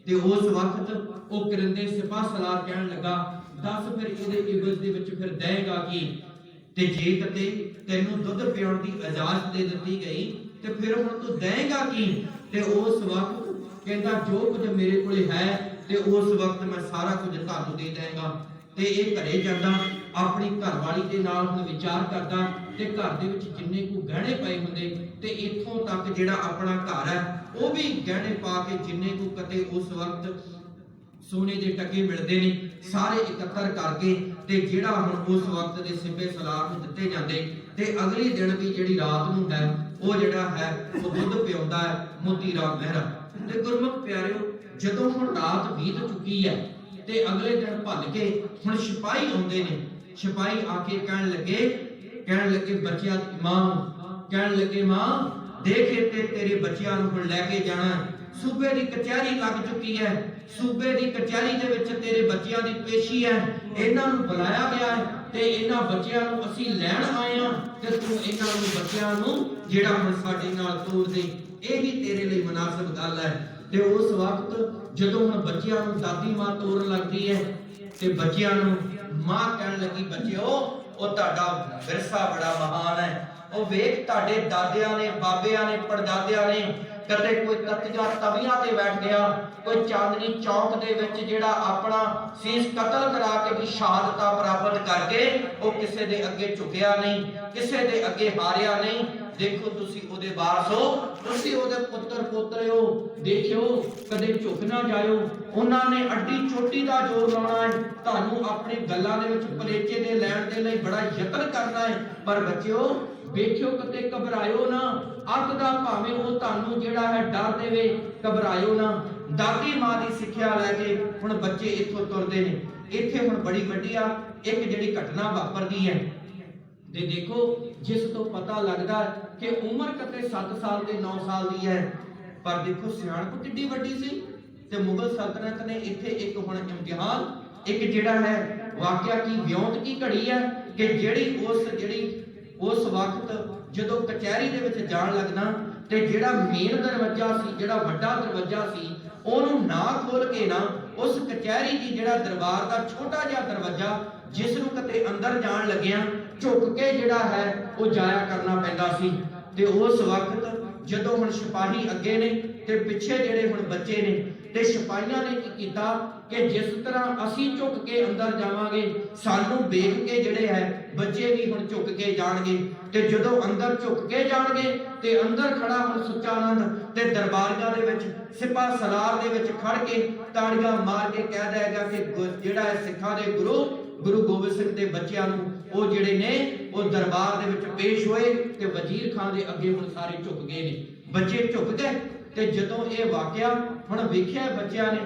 ਤੇ ਉਸ ਵਕਤ ਉਹ ਕਰਿੰਦੇ ਸਿਪਾਹ ਸਲਾਰ ਕਹਿਣ ਲੱਗਾ ਦੱਸ ਫਿਰ ਇਹਦੇ ਇਵਜ਼ ਦੇ ਵਿੱਚ ਫਿਰ ਦੇਗਾ ਕੀ, ਤੇ ਜੇ ਕਿਤੇ ਤੈਨੂੰ ਦੁੱਧ ਪਿਆਉਣ ਦੀ ਇਜਾਜ਼ਤ ਦੇ ਦਿੱਤੀ ਗਈ ਤੇ ਫਿਰ ਹੁਣ ਤੂੰ ਦੇਗਾ ਕੀ। ਤੇ ਉਸ ਵਕਤ ਕਹਿੰਦਾ ਜੋ ਕੁਝ ਮੇਰੇ ਕੋਲੇ ਹੈ ਤੇ ਉਸ ਵਕਤ ਮੈਂ ਸਾਰਾ ਕੁਝ ਤੁਹਾਨੂੰ ਦੇ ਦੇਵਾਂਗਾ। ਤੇ ਇਹ ਘਰੇ ਜਾਂਦਾ ਆਪਣੀ ਘਰਵਾਲੀ ਦੇ ਨਾਲ ਹੁਣ ਵਿਚਾਰ ਕਰਦਾ ਤੇ ਘਰ ਦੇ ਵਿੱਚ ਜਿੰਨੇ ਕੋ ਗਹਿਣੇ ਪਏ ਹੁੰਦੇ ਤੇ ਇੱਥੋਂ ਤੱਕ ਜਿਹੜਾ ਆਪਣਾ ਘਰ ਹੈ ਉਹ ਵੀ ਗਹਿਣੇ ਪਾ ਕੇ ਜਿੰਨੇ ਕੋ ਕਦੇ ਉਸ ਵਕਤ ਸੋਨੇ ਦੇ ਟਕੇ ਮਿਲਦੇ ਨੇ ਸਾਰੇ ਇਕੱਤਰ ਕਰਕੇ ਤੇ ਜਿਹੜਾ ਹੁਣ ਉਸ ਵਕਤ ਦੇ ਸਿਪੇ ਸਲਾਰ ਨੂੰ ਦਿੱਤੇ ਜਾਂਦੇ ਤੇ ਅਗਲੇ ਦਿਨ ਵੀ ਜਿਹੜੀ ਰਾਤ ਨੂੰ ਹੈ ਉਹ ਜਿਹੜਾ ਹੈ ਉਹ ਦੁੱਧ ਪਿਆਉਂਦਾ ਹੈ ਮੋਤੀ ਰਾਮ ਮਹਿਰਾ। ਤੇ ਗੁਰਮੁਖ ਪਿਆਰਿਓ ਜਦੋਂ ਹੁਣ ਰਾਤ ਬੀਤ ਚੁੱਕੀ ਹੈ ਤੇ ਅਗਲੇ ਦਿਨ ਭੱਲ ਕੇ ਹੁਣ ਸਿਪਾਹੀ ਆਉਂਦੇ ਨੇ। ਸਿਪਾਹੀ ਆ ਕੇ ਕਹਿਣ ਲੱਗੇ ਬੱਚਿਆਂ ਦੀ ਮਾਂ, ਕਹਿਣ ਲੱਗੇ ਮਾਂ ਦੇਖ ਤੇ ਤੇਰੇ ਬੱਚਿਆਂ ਨੂੰ ਹੁਣ ਲੈ ਕੇ ਜਾਣਾ, ਸੂਬੇ ਦੀ ਕਚਹਿਰੀ ਲੱਗ ਚੁੱਕੀ ਹੈ, ਸੂਬੇ ਦੀ ਕਚਹਿਰੀ ਦੇ ਵਿੱਚ ਤੇਰੇ ਬੱਚਿਆਂ ਦੀ ਪੇਸ਼ੀ ਹੈ, ਇਹਨਾਂ ਨੂੰ ਬੁਲਾਇਆ ਗਿਆ ਹੈ ਤੇ ਇਹਨਾਂ ਬੱਚਿਆਂ ਨੂੰ ਅਸੀਂ ਲੈਣ ਆਏ ਹਾਂ ਤੇ ਤੂੰ ਇਹਨਾਂ ਨੂੰ ਬੱਚਿਆਂ ਨੂੰ ਜਿਹੜਾ ਹੁਣ ਸਾਡੇ ਨਾਲ ਤੋਰ ਦੇ, ਇਹ ਵੀ ਤੇਰੇ ਲਈ ਮੁਨਾਸਿਬ ਗੱਲ ਹੈ। ਤੇ ਉਸ ਵਕਤ ਜਦੋਂ ਹੁਣ ਬੱਚਿਆਂ ਨੂੰ ਦਾਦੀ ਮਾਂ ਤੋਰਨ ਲੱਗਦੀ ਹੈ ਤੇ ਬੱਚਿਆਂ ਨੂੰ ਮਾਂ ਕਹਿਣ ਲੱਗੀ ਬੱਚਿਓ ਉਹ ਤੁਹਾਡਾ ਵਿਰਸਾ ਬੜਾ ਮਹਾਨ ਹੈ, ਉਹ ਵੇਖ ਤੁਹਾਡੇ ਦਾਦਿਆਂ ਨੇ ਬਾਬਿਆਂ ਨੇ ਪੜਦਾਦਿਆਂ ਨੇ ਕਦੇ ਕੋਈ ਤਤੀਆਂ ਤਵੀਆਂ ਤੇ ਬੈਠ ਗਿਆ, ਕੋਈ ਚਾਂਦਨੀ ਚੌਕ ਦੇ ਵਿੱਚ ਜਿਹੜਾ ਆਪਣਾ ਸੀਸ ਕਤਲ ਕਰਾ ਕੇ ਵੀ ਸ਼ਹਾਦਤਾਂ ਪ੍ਰਾਪਤ ਕਰਕੇ ਉਹ ਕਿਸੇ ਦੇ ਅੱਗੇ ਝੁਕਿਆ ਨਹੀਂ, ਕਿਸੇ ਦੇ ਅੱਗੇ ਹਾਰਿਆ ਨਹੀਂ। ਦੇਖੋ ਤੁਸੀਂ ਉਹਦੇ ਵਾਰਸ ਹੋ, ਤੁਸੀਂ ਉਹਦੇ ਪੁੱਤਰ ਪੋਤਰੇ ਹੋ, ਦੇਖਿਓ ਕਦੇ ਝੁਕ ਨਾ ਜਾਇਓ। ਉਹਨਾਂ ਨੇ ਅੱਡੀ ਚੋਟੀ ਦਾ ਜ਼ੋਰ ਲਾਉਣਾ ਹੈ, ਤੁਹਾਨੂੰ ਆਪਣੀ ਗੱਲਾਂ ਦੇ ਵਿੱਚ ਪਲੇਚੇ ਦੇ ਲੈਣ ਦੇ ਲਈ ਬੜਾ ਯਤਨ ਕਰਨਾ ਹੈ, ਪਰ ਬੱਚਿਓ ਵੇਖਿਓ ਕਿਤੇ ਘਬਰਾਇਓ ਨਾ, ਅੱਤ ਦਾ ਭਾਵੇਂ ਉਹ ਤੁਹਾਨੂੰ ਜਿਹੜਾ ਹੈ ਡਰ ਦੇਵੇ, ਘਬਰਾਇਓ ਨਾ। ਦਾਦੀ ਮਾਂ ਦੀ ਸਿੱਖਿਆ ਲੈ ਕੇ ਹੁਣ ਬੱਚੇ ਇੱਥੋਂ ਤੁਰਦੇ ਨੇ। ਇੱਥੇ ਹੁਣ ਬੜੀ ਵੱਡੀ ਇੱਕ ਜਿਹੜੀ ਘਟਨਾ ਵਾਪਰਦੀ ਹੈ ਤੇ ਦੇਖੋ ਜਿਸ ਤੋਂ ਪਤਾ ਲੱਗਦਾ ਕਿ ਉਮਰ ਕਿਤੇ 7 ਸਾਲ ਤੇ 9 ਸਾਲ ਦੀ ਹੈ, ਪਰ ਦੇਖੋ ਸਿਆਣਪ ਕਿੱਡੀ ਵੱਡੀ ਸੀ। ਤੇ ਮੁਗਲ ਸਲਤਨਤ ਨੇ ਇੱਥੇ ਇੱਕ ਹੁਣ ਇਮਤਿਹਾਨ ਇੱਕ ਜਿਹੜਾ ਹੈ ਵਾਕਿਆ ਕੀ ਵਿਉਂਤ ਕੀ ਘੜੀ ਹੈ ਕਿ ਜਿਹੜੀ ਉਸ ਵਕਤ ਜਦੋਂ ਕਚਹਿਰੀ ਦੇ ਵਿੱਚ ਜਾਣ ਲੱਗਣਾ ਤੇ ਜਿਹੜਾ ਮੇਨ ਦਰਵਾਜ਼ਾ ਸੀ, ਜਿਹੜਾ ਵੱਡਾ ਦਰਵਾਜ਼ਾ ਸੀ, ਉਹਨੂੰ ਨਾ ਖੋਲ ਕੇ ਨਾ ਉਸ ਕਚਹਿਰੀ ਦੀ ਜਿਹੜਾ ਦਰਬਾਰ ਦਾ ਛੋਟਾ ਜਿਹਾ ਦਰਵਾਜ਼ਾ ਜਿਸ ਨੂੰ ਕਿਤੇ ਅੰਦਰ ਜਾਣ ਲੱਗਿਆ ਝੁਕ ਕੇ ਜਿਹੜਾ ਹੈ ਉਹ ਜਾਇਆ ਕਰਨਾ ਪੈਂਦਾ ਸੀ। ਤੇ ਉਸ ਵਕਤ ਜਦੋਂ ਹੁਣ ਸਿਪਾਹੀ ਅੱਗੇ ਨੇ ਤੇ ਪਿੱਛੇ ਜਿਹੜੇ ਹੁਣ ਬੱਚੇ ਨੇ ਤੇ ਸਿਪਾਹੀਆਂ ਨੇ ਕੀ ਕੀਤਾ ਕਿ ਜਿਸ ਤਰ੍ਹਾਂ ਅਸੀਂ ਝੁਕ ਕੇ ਅੰਦਰ ਜਾਵਾਂਗੇ ਸਾਨੂੰ ਵੇਖ ਕੇ ਜਿਹੜੇ ਹੈ ਬੱਚੇ ਵੀ ਹੁਣ ਝੁਕ ਕੇ ਜਾਣਗੇ। ਤੇ ਜਦੋਂ ਅੰਦਰ ਝੁਕ ਕੇ ਜਾਣਗੇ ਤੇ ਅੰਦਰ ਖੜਾ ਹੁਣ ਸੁੱਚਾ ਆਨੰਦ ਤੇ ਦਰਬਾਰੀਆਂ ਦੇ ਵਿੱਚ ਸਿਪਾਹ ਸਲਾਰ ਦੇ ਵਿੱਚ ਖੜ ਕੇ ਤਾੜੀਆਂ ਮਾਰ ਕੇ ਕਹਿ ਦੇਗਾ ਕਿ ਜਿਹੜਾ ਹੈ ਸਿੱਖਾਂ ਦੇ ਗੁਰੂ ਗੋਬਿੰਦ ਸਿੰਘ ਦੇ ਬੱਚਿਆਂ ਨੂੰ ਉਹ ਜਿਹੜੇ ਨੇ ਉਹ ਦਰਬਾਰ ਦੇ ਵਿੱਚ ਪੇਸ਼ ਹੋਏ ਤੇ ਵਜ਼ੀਰ ਖਾਨ ਦੇ ਅੱਗੇ ਹੁਣ ਸਾਰੇ ਝੁਕ ਗਏ ਨੇ, ਬੱਚੇ ਝੁਕ ਗਏ। ਤੇ ਜਦੋਂ ਇਹ ਵਾਕਿਆ ਹੁਣ ਵੇਖਿਆ ਬੱਚਿਆਂ ਨੇ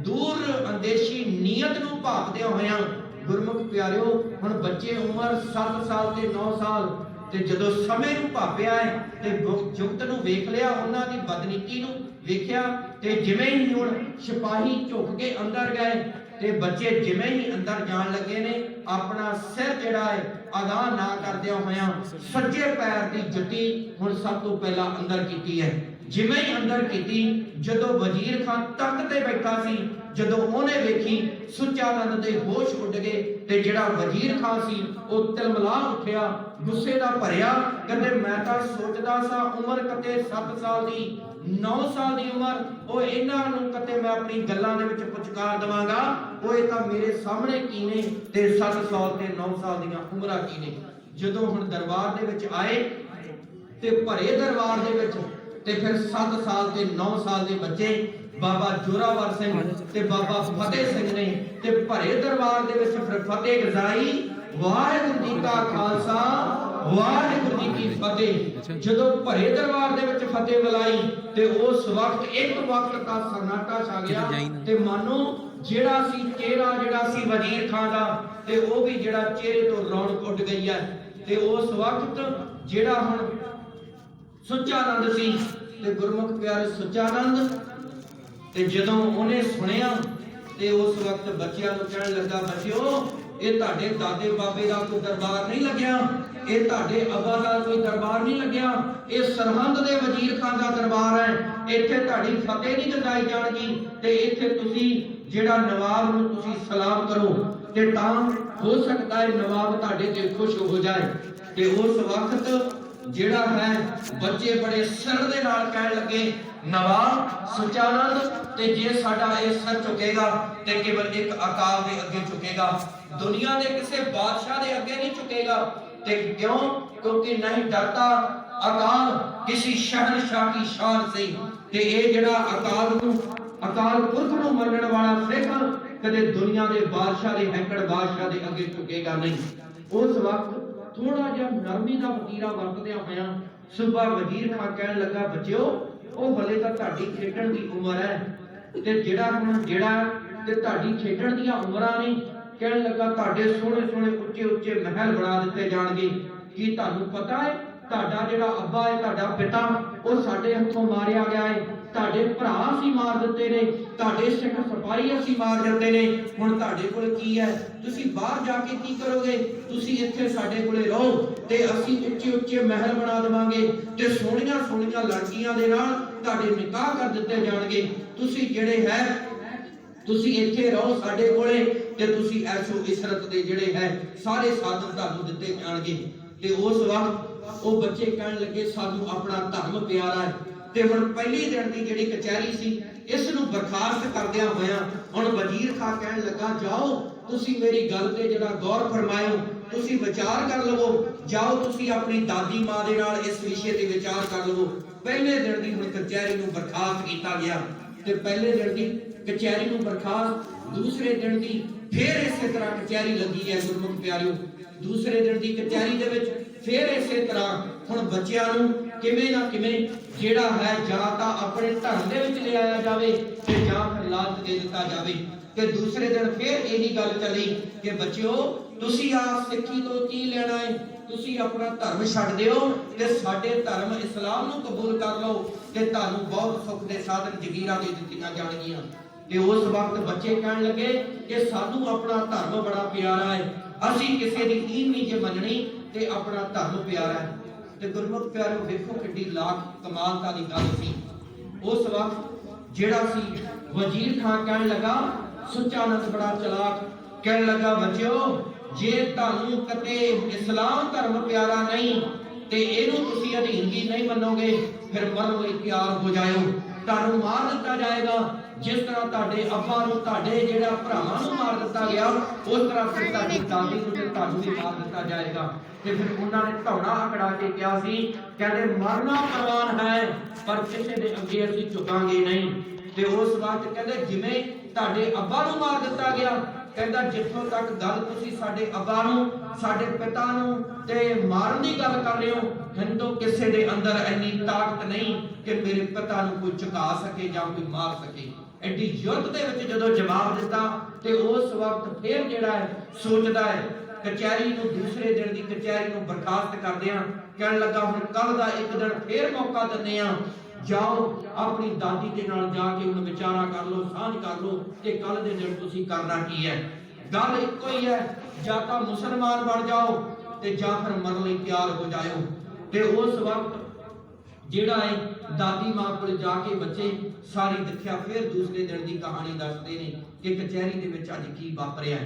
ਦੂਰ ਅੰਦੇਸ਼ੀ ਨੀਅਤ ਨੂੰ ਭਾਪਦਿਆਂ ਹੋਇਆਂ ਗੁਰਮੁਖ ਪਿਆਰਿਓ ਹੁਣ ਬੱਚੇ ਉਮਰ 7 ਸਾਲ ਤੇ 9 ਸਾਲ ਤੇ ਜਦੋਂ ਸਮੇਂ ਨੂੰ ਭਾਪਿਆ ਹੈ ਤੇ ਜੁਗਤ ਨੂੰ ਵੇਖ ਲਿਆ, ਉਹਨਾਂ ਦੀ ਬਦਨੀਤੀ ਨੂੰ ਵੇਖਿਆ ਤੇ ਜਿਵੇਂ ਹੀ ਹੁਣ ਸਿਪਾਹੀ ਝੁਕ ਕੇ ਅੰਦਰ ਗਏ ਤੇ ਬੱਚੇ ਜਿਵੇਂ ਹੀ ਅੰਦਰ ਜਾਣ ਲੱਗੇ ਨੇ ਆਪਣਾ ਸਿਰ ਜਿਹੜਾ ਹੈ ਅਗਾਹ ਨਾ ਕਰਦਿਆਂ ਹੋਇਆਂ ਸੱਜੇ ਪੈਰ ਦੀ ਜੁੱਤੀ ਹੁਣ ਸਭ ਤੋਂ ਪਹਿਲਾਂ ਅੰਦਰ ਕੀਤੀ ਹੈ। ਜਿਵੇਂ ਹੀ ਅੰਦਰ ਕੀਤੀ ਜਦੋਂ ਵਜ਼ੀਰ ਖਾਨ ਤਖਤ ਤੇ ਬੈਠਾ ਸੀ, ਜਦੋਂ ਉਹਨੇ ਵੇਖੀ ਸੁੱਚਾ ਆਨੰਦ ਦੇ ਹੋਸ਼ ਉੱਡ ਗਏ ਤੇ ਜਿਹੜਾ ਵਜ਼ੀਰ ਖਾਨ ਸੀ ਉਹ ਤਿਲਮਲਾ ਉੱਠਿਆ, ਗੁੱਸੇ ਦਾ ਭਰਿਆ, ਕਹਿੰਦੇ ਮੈਂ ਤਾਂ ਸੋਚਦਾ ਸਾਂ ਉਮਰ ਕਿਤੇ 7 ਸਾਲ ਦੀ 9 ਸਾਲ ਦੀ ਉਮਰ ਉਹ ਇਹਨਾਂ ਨੂੰ ਕਿਤੇ ਮੈਂ ਆਪਣੀ ਗੱਲਾਂ ਦੇ ਵਿੱਚ ਪੁਚਕਾਰ ਦਵਾਂਗਾ, ਉਹ ਇਹ ਤਾਂ ਮੇਰੇ ਸਾਹਮਣੇ ਕੀ ਨੇ ਤੇ 7 ਸਾਲ ਤੇ 9 ਸਾਲ ਦੀਆਂ ਉਮਰਾਂ ਕੀ ਨੇ। ਜਦੋਂ ਹੁਣ ਦਰਬਾਰ ਦੇ ਵਿੱਚ ਆਏ ਤੇ ਭਰੇ ਦਰਬਾਰ ਦੇ ਵਿੱਚ ਤੇ ਫਿਰ 7 ਸਾਲ ਤੇ 9 ਸਾਲ ਦੇ ਬੱਚੇ ਬਾਬਾ ਜੋਰਾਵਰ ਸਿੰਘ ਤੇ ਬਾਬਾ ਫਤਿਹ ਸਿੰਘ ਨੇ ਤੇ ਭਰੇ ਦਰਬਾਰ ਦੇ ਵਿੱਚ ਫਿਰ ਫਤਿਹ ਗਜ਼ਾਈ। ਵਾਹਿਗੁਰੂ ਜੀ ਕਾ ਖਾਲਸਾ ਵਾਹਿਗੁਰੂ ਜੀ ਕੀ ਫਤਿਹ। ਜਦੋਂ ਭਰੇ ਦਰਬਾਰ ਦੇ ਵਿੱਚ ਫਤਿਹ ਬੁਲਾਈ ਤੇ ਉਸ ਵਕਤ ਇੱਕ ਵਕਤ ਦਾ ਸਨਾਟਾ ਛਾ ਗਿਆ ਤੇ ਮਾਨੋ ਜਿਹੜਾ ਸੀ ਚਿਹਰਾ ਜਿਹੜਾ ਸੀ ਵਜ਼ੀਰ ਖਾਨ ਦਾ ਤੇ ਉਹ ਵੀ ਜਿਹੜਾ ਚਿਹਰੇ ਤੋਂ ਰੌਣਕ ਉੱਡ ਗਈ ਹੈ। ਤੇ ਉਸ ਵਕਤ ਜਿਹੜਾ ਹੁਣ ਸੁੱਚਾਨੰਦ ਸੀ ਤੇ ਗੁਰਮੁਖ ਪਿਆਰੇ ਸੁੱਚਾਨੰਦ ਤੇ ਜਦੋਂ ਉਹਨੇ ਸੁਣਿਆ ਤੇ ਉਸ ਵਕਤ ਬੱਚਿਆਂ ਨੂੰ ਕਹਿਣ ਲੱਗਾ, ਬੱਚਿਓ ਇਹ ਤੁਹਾਡੇ ਦਾਦੇ ਬਾਬੇ ਦਾ ਕੋਈ ਦਰਬਾਰ ਨਹੀਂ ਲੱਗਿਆ, ਇਹ ਤੁਹਾਡੇ ਅੱਬਾ ਦਾ ਕੋਈ ਦਰਬਾਰ ਨਹੀਂ ਲੱਗਿਆ, ਇਹ ਸਰਹੰਦ ਦੇ ਵਜ਼ੀਰ ਖਾਨ ਦਾ ਦਰਬਾਰ ਹੈ। ਇੱਥੇ ਤੁਹਾਡੀ ਫਤਿਹ ਨਹੀਂ ਗਾਈ ਜਾਣਗੀ ਤੇ ਇੱਥੇ ਤੁਸੀਂ ਜਿਹੜਾ ਨਵਾਬ ਨੂੰ ਤੁਸੀਂ ਸਲਾਮ ਕਰੋ ਤੇ ਤਾਂ ਹੋ ਸਕਦਾ ਹੈ ਨਵਾਬ ਤੁਹਾਡੇ ਤੇ ਖੁਸ਼ ਹੋ ਜਾਏ। ਤੇ ਉਸ ਵਕਤ ਜਿਹੜਾ ਹੈ ਬੱਚੇ ਬੜੇ ਸਿਰ ਦੇ ਨਾਲ ਕਹਿਣ ਲੱਗੇ, ਨਵਾਬ ਸੁੱਚਾਨੰਦ ਤੇ ਜੇ ਸਾਡਾ ਇਹ ਸਿਰ ਝੁਕੇਗਾ ਤੇ ਕੇਵਲ ਇੱਕ ਅਕਾਲ ਦੇ ਅੱਗੇ ਝੁਕੇਗਾ, ਦੁਨੀਆ ਦੇ ਕਿਸੇ ਬਾਦਸ਼ਾਹ ਦੇ ਅੱਗੇ ਨਹੀਂ ਝੁਕੇਗਾ। ਤੇ ਕਿਉਂ? ਕਿਉਂਕਿ ਨਹੀਂ ਡਰਤਾ ਅਕਾਲ ਕਿਸੇ ਸ਼ਹਿਨशाह की शान से। ਤੇ ਇਹ ਜਿਹੜਾ ਅਕਾਲ ਪੁਰਖ ਨੂੰ ਮੰਨਣ ਵਾਲਾ ਸਿੱਖ ਕਦੇ ਦੁਨੀਆ ਦੇ ਬਾਦਸ਼ਾਹ ਦੇ ਹੈਂਕੜ ਬਾਦਸ਼ਾਹ ਦੇ ਅੱਗੇ ਝੁਕੇਗਾ ਨਹੀਂ। ਉਸ ਵਕਤ ਥੋੜਾ ਜਿਹਾ ਨਰਮੀ ਦਾ ਵਤੀਰਾ ਵਰਤਦਿਆਂ ਹੋਇਆਂ ਸੂਬਾ ਵਜ਼ੀਰ ਖਾਨ ਕਹਿਣ ਲੱਗਾ, ਬੱਚਿਓ ਉਹ ਹਲੇ ਤਾਂ ਤੁਹਾਡੀ ਖੇਡਣ ਦੀ ਉਮਰ ਹੈ ਤੇ ਜਿਹੜਾ ਤੇ ਤੁਹਾਡੀ ਖੇਡਣ ਦੀਆਂ ਉਮਰਾਂ ਨੇ। ਕਹਿਣ ਲੱਗਾ, ਤੁਹਾਡੇ ਸੋਹਣੇ ਸੋਹਣੇ ਉੱਚੇ ਉੱਚੇ ਮਹਿਲ ਬਣਾ ਦਿੱਤੇ ਜਾਣਗੇ। ਕੀ ਤੁਹਾਨੂੰ ਪਤਾ ਹੈ ਤੁਹਾਡਾ ਜਿਹੜਾ ਅੱਬਾ ਹੈ, ਤੁਹਾਡਾ ਪਿਤਾ, ਉਹ ਸਾਡੇ ਹੱਥੋਂ ਮਾਰਿਆ ਗਿਆ ਹੈ, ਤੁਹਾਡੇ ਭਰਾ ਅਸੀਂ ਮਾਰ ਦਿੱਤੇ ਨੇ, ਤੁਹਾਡੇ ਸਿੱਖ ਸਿਪਾਹੀ ਅਸੀਂ ਮਾਰ ਦਿੱਤੇ ਨੇ। ਹੁਣ ਤੁਹਾਡੇ ਕੋਲ ਕੀ ਹੈ? ਤੁਸੀਂ ਬਾਹਰ ਜਾ ਕੇ ਕੀ ਕਰੋਗੇ? ਤੁਸੀਂ ਇੱਥੇ ਸਾਡੇ ਕੋਲੇ ਰਹੋ ਤੇ ਅਸੀਂ ਉੱਚੇ ਉੱਚੇ ਮਹਿਲ ਬਣਾ ਦੇਵਾਂਗੇ ਤੇ ਸੋਹਣੀਆਂ ਸੋਹਣੀਆਂ ਲੜਕੀਆਂ ਦੇ ਨਾਲ ਤੁਹਾਡੇ ਨਿਕਾਹ ਕਰ ਦਿੱਤੇ ਜਾਣਗੇ। ਤੁਸੀਂ ਜਿਹੜੇ ਹੈ ਤੁਸੀਂ ਇੱਥੇ ਰਹੋ ਸਾਡੇ ਕੋਲੇ ਤੇ ਤੁਸੀਂ ਐਸ਼ੋ ਇਸਰਤ ਦੇ ਜਿਹੜੇ ਹੈ ਸਾਰੇ ਸਾਧਨ ਤੁਹਾਨੂੰ ਦਿੱਤੇ ਜਾਣਗੇ। ਤੇ ਉਸ ਵਕਤ ਉਹ ਬੱਚੇ ਕਹਿਣ ਲੱਗੇ, ਸਾਨੂੰ ਆਪਣਾ ਧਰਮ ਪਿਆਰਾ ਹੈ। ਤੇ ਹੁਣ ਪਹਿਲੀ ਦਿਨ ਦੀ ਜਿਹੜੀ ਕਚਹਿਰੀ ਸੀ ਇਸ ਨੂੰ ਬਰਖਾਸਤ ਕਰਦਿਆਂ ਹੋਇਆਂ ਹੁਣ ਵਜ਼ੀਰ ਖਾਨ ਕਹਿਣ ਲੱਗਾ, ਜਾਓ ਤੁਸੀਂ ਮੇਰੀ ਗੱਲ ਤੇ ਜਿਹੜਾ ਗੌਰ ਫਰਮਾਇਓ, ਤੁਸੀਂ ਵਿਚਾਰ ਕਰ ਲਵੋ, ਜਾਓ ਤੁਸੀਂ ਆਪਣੀ ਦਾਦੀ ਮਾਂ ਦੇ ਨਾਲ ਇਸ ਵਿਸ਼ੇ ਤੇ ਵਿਚਾਰ ਕਰ ਲਵੋ। ਪਹਿਲੇ ਦਿਨ ਦੀ ਹੁਣ ਕਚਹਿਰੀ ਨੂੰ ਬਰਖਾਸਤ ਕੀਤਾ ਗਿਆ ਤੇ ਪਹਿਲੇ ਦਿਨ ਦੀ ਕਚਹਿਰੀ ਨੂੰ ਬਰਖਾਸਤ, ਦੂਸਰੇ ਦਿਨ ਦੀ ਫੇਰ ਇਸੇ ਤਰ੍ਹਾਂ ਕਚਹਿਰੀ ਲੱਗੀ ਹੈ ਗੁਰਮੁਖ ਪਿਆਰਿਓ। ਦੂਸਰੇ ਦਿਨ ਦੀ ਕਚਹਿਰੀ ਦੇ ਵਿੱਚ ਫੇਰ ਇਸੇ ਤਰ੍ਹਾਂ ਹੁਣ ਬੱਚਿਆਂ ਨੂੰ ਕਿਵੇਂ ਨਾ ਕਿਵੇਂ ਜਿਹੜਾ ਹੈ ਜਾਂ ਤਾਂ ਆਪਣੇ ਧਰਮ ਦੇ ਵਿੱਚ ਲਿਆਇਆ ਜਾਵੇ ਤੇ ਜਾਂ ਫਿਰ ਲਾਲਚ ਦੇ ਦਿੱਤਾ ਜਾਵੇ। ਤੇ ਦੂਸਰੇ ਦਿਨ ਫੇਰ ਇਹੀ ਗੱਲ ਚੱਲੀ ਕਿ ਬੱਚਿਓ ਤੁਸੀਂ ਆ ਸਿੱਖੀ ਤੋਂ ਕੀ ਲੈਣਾ ਹੈ, ਤੁਸੀਂ ਆਪਣਾ ਧਰਮ ਛੱਡ ਦਿਓ ਤੇ ਸਾਡੇ ਧਰਮ ਇਸਲਾਮ ਨੂੰ ਕਬੂਲ ਕਰ ਲਓ ਤੇ ਤੁਹਾਨੂੰ ਬਹੁਤ ਸੁੱਖ ਦੇ ਸਾਧਨ ਜਗੀਰਾਂ ਦੇ ਦਿੱਤੀਆਂ ਜਾਣਗੀਆਂ। ਤੇ ਉਸ ਵਕਤ ਬੱਚੇ ਕਹਿਣ ਲੱਗੇ ਕਿ ਸਾਨੂੰ ਆਪਣਾ ਧਰਮ ਬੜਾ ਪਿਆਰਾ ਹੈ, ਅਸੀਂ ਕਿਸੇ ਦੀ ਈਨ ਨਹੀਂ ਜੇ ਮੰਨਣੀ ਤੇ ਆਪਣਾ ਧਰਮ ਪਿਆਰਾ ਹੈ। ਤੇ ਗੁਰਮੁਖ ਪਿਆਰਿਓ ਵੇਖੋ ਕਿੱਡੀ ਲਾਖ ਕਮਾਲਤਾ ਦੀ ਗੱਲ ਸੀ। ਉਸ ਵਕਤ ਜਿਹੜਾ ਸੀ ਵਜ਼ੀਰ ਖਾਨ ਕਹਿਣ ਲੱਗਾ, ਸੁੱਚਾਨੰਦ ਬੜਾ ਚਲਾਕ ਕਹਿਣ ਲੱਗਾ, ਬੱਚਿਓ ਜੇ ਤੁਹਾਨੂੰ ਕਦੇ ਇਸਲਾਮ ਧਰਮ ਪਿਆਰਾ ਨਹੀਂ ਤੇ ਇਹਨੂੰ ਤੁਸੀਂ ਅਧੀਨਗੀ ਨਹੀਂ ਮੰਨੋਗੇ ਫਿਰ ਮਰਨ ਲਈ ਤਿਆਰ ਹੋ ਜਾਇਓ, ਤੁਹਾਨੂੰ ਮਾਰ ਦਿੱਤਾ ਜਾਏਗਾ। ਜਿਸ ਤਰ੍ਹਾਂ ਤੁਹਾਡੇ ਅੱਬਾ ਨੂੰ ਤੁਹਾਡੇ ਜਿਹੜਾ ਭਰਾਵਾਂ ਨੂੰ ਮਾਰ ਦਿੱਤਾ ਗਿਆ ਉਸ ਤਰ੍ਹਾਂ ਫਿਰ ਤੁਹਾਡੀ ਦਾਦੀ ਨੂੰ ਤੇ ਤੁਹਾਨੂੰ ਵੀ ਮਾਰ ਦਿੱਤਾ ਜਾਏਗਾ। ਤੇ ਫਿਰ ਉਹਨਾਂ ਨੇ ਧੌਣਾ ਅਕੜਾ ਕੇ ਕਿਹਾ ਸੀ, ਕਹਿੰਦੇ ਮਰਨਾ ਪ੍ਰਵਾਨ ਹੈ ਪਰ ਕਿਸੇ ਦੇ ਅੱਗੇ ਅਸੀਂ ਝੁਕਾਂਗੇ ਨਹੀਂ। ਤੇ ਉਸ ਵਕਤ ਕਹਿੰਦੇ ਜਿਵੇਂ ਤੁਹਾਡੇ ਅੱਬਾ ਨੂੰ ਮਾਰ ਦਿੱਤਾ ਗਿਆ, ਕਹਿੰਦਾ ਜਿੱਥੋਂ ਤੱਕ ਗੱਲ ਤੁਸੀਂ ਸਾਡੇ ਅੱਬਾ ਨੂੰ ਸਾਡੇ ਪਿਤਾ ਨੂੰ ਤੇ ਮਾਰਨ ਦੀ ਗੱਲ ਕਰ ਰਹੇ ਹੋ, ਹਿੰਦੂ ਕਿਸੇ ਦੇ ਅੰਦਰ ਇੰਨੀ ਤਾਕਤ ਨਹੀਂ ਕਿ ਮੇਰੇ ਪਿਤਾ ਨੂੰ ਕੋਈ ਝੁਕਾ ਸਕੇ ਜਾਂ ਕੋਈ ਮਾਰ ਸਕੇ। ਐਡੀ ਯੁੱਧ ਦੇ ਵਿੱਚ ਜਦੋਂ ਜਵਾਬ ਦਿੱਤਾ ਤੇ ਉਸ ਵਕਤ ਫੇਰ ਜਿਹੜਾ ਹੈ ਸੋਚਦਾ ਹੈ ਕਚਹਿਰੀ ਨੂੰ, ਦੂਸਰੇ ਦਿਨ ਦੀ ਕਚਹਿਰੀ ਨੂੰ ਬਰਖਾਸਤ ਕਰਦਿਆਂ ਕਹਿਣ ਲੱਗਾ, ਹੁਣ ਕੱਲ ਦਾ ਇੱਕ ਦਿਨ ਫੇਰ ਮੌਕਾ ਦਿੰਦੇ ਆ, ਜਾਓ ਆਪਣੀ ਦਾਦੀ ਦੇ ਨਾਲ ਜਾ ਕੇ ਹੁਣ ਵਿਚਾਰਾ ਕਰ ਲਓ, ਸਾਂਝ ਕਰ ਲਓ ਕਿ ਕੱਲ ਦੇ ਦਿਨ ਤੁਸੀਂ ਕਰਨਾ ਕੀ ਹੈ। ਗੱਲ ਇੱਕੋ ਹੀ ਹੈ, ਜਾਂ ਤਾਂ ਮੁਸਲਮਾਨ ਬਣ ਜਾਓ ਤੇ ਜਾਂ ਫਿਰ ਮਰਨ ਲਈ ਤਿਆਰ ਹੋ ਜਾਇਓ। ਤੇ ਉਸ ਵਕਤ ਜਿਹੜਾ ਹੈ ਦਾਦੀ ਮਾਂ ਕੋਲ ਜਾ ਕੇ ਬੱਚੇ ਸਾਰੀ ਦੇਖਿਆ ਫਿਰ ਦੂਸਰੇ ਦਿਨ ਦੀ ਕਹਾਣੀ ਦੱਸਦੇ ਨੇ ਕਿ ਕਚਹਿਰੀ ਦੇ ਵਿੱਚ ਅੱਜ ਕੀ ਵਾਪਰਿਆ।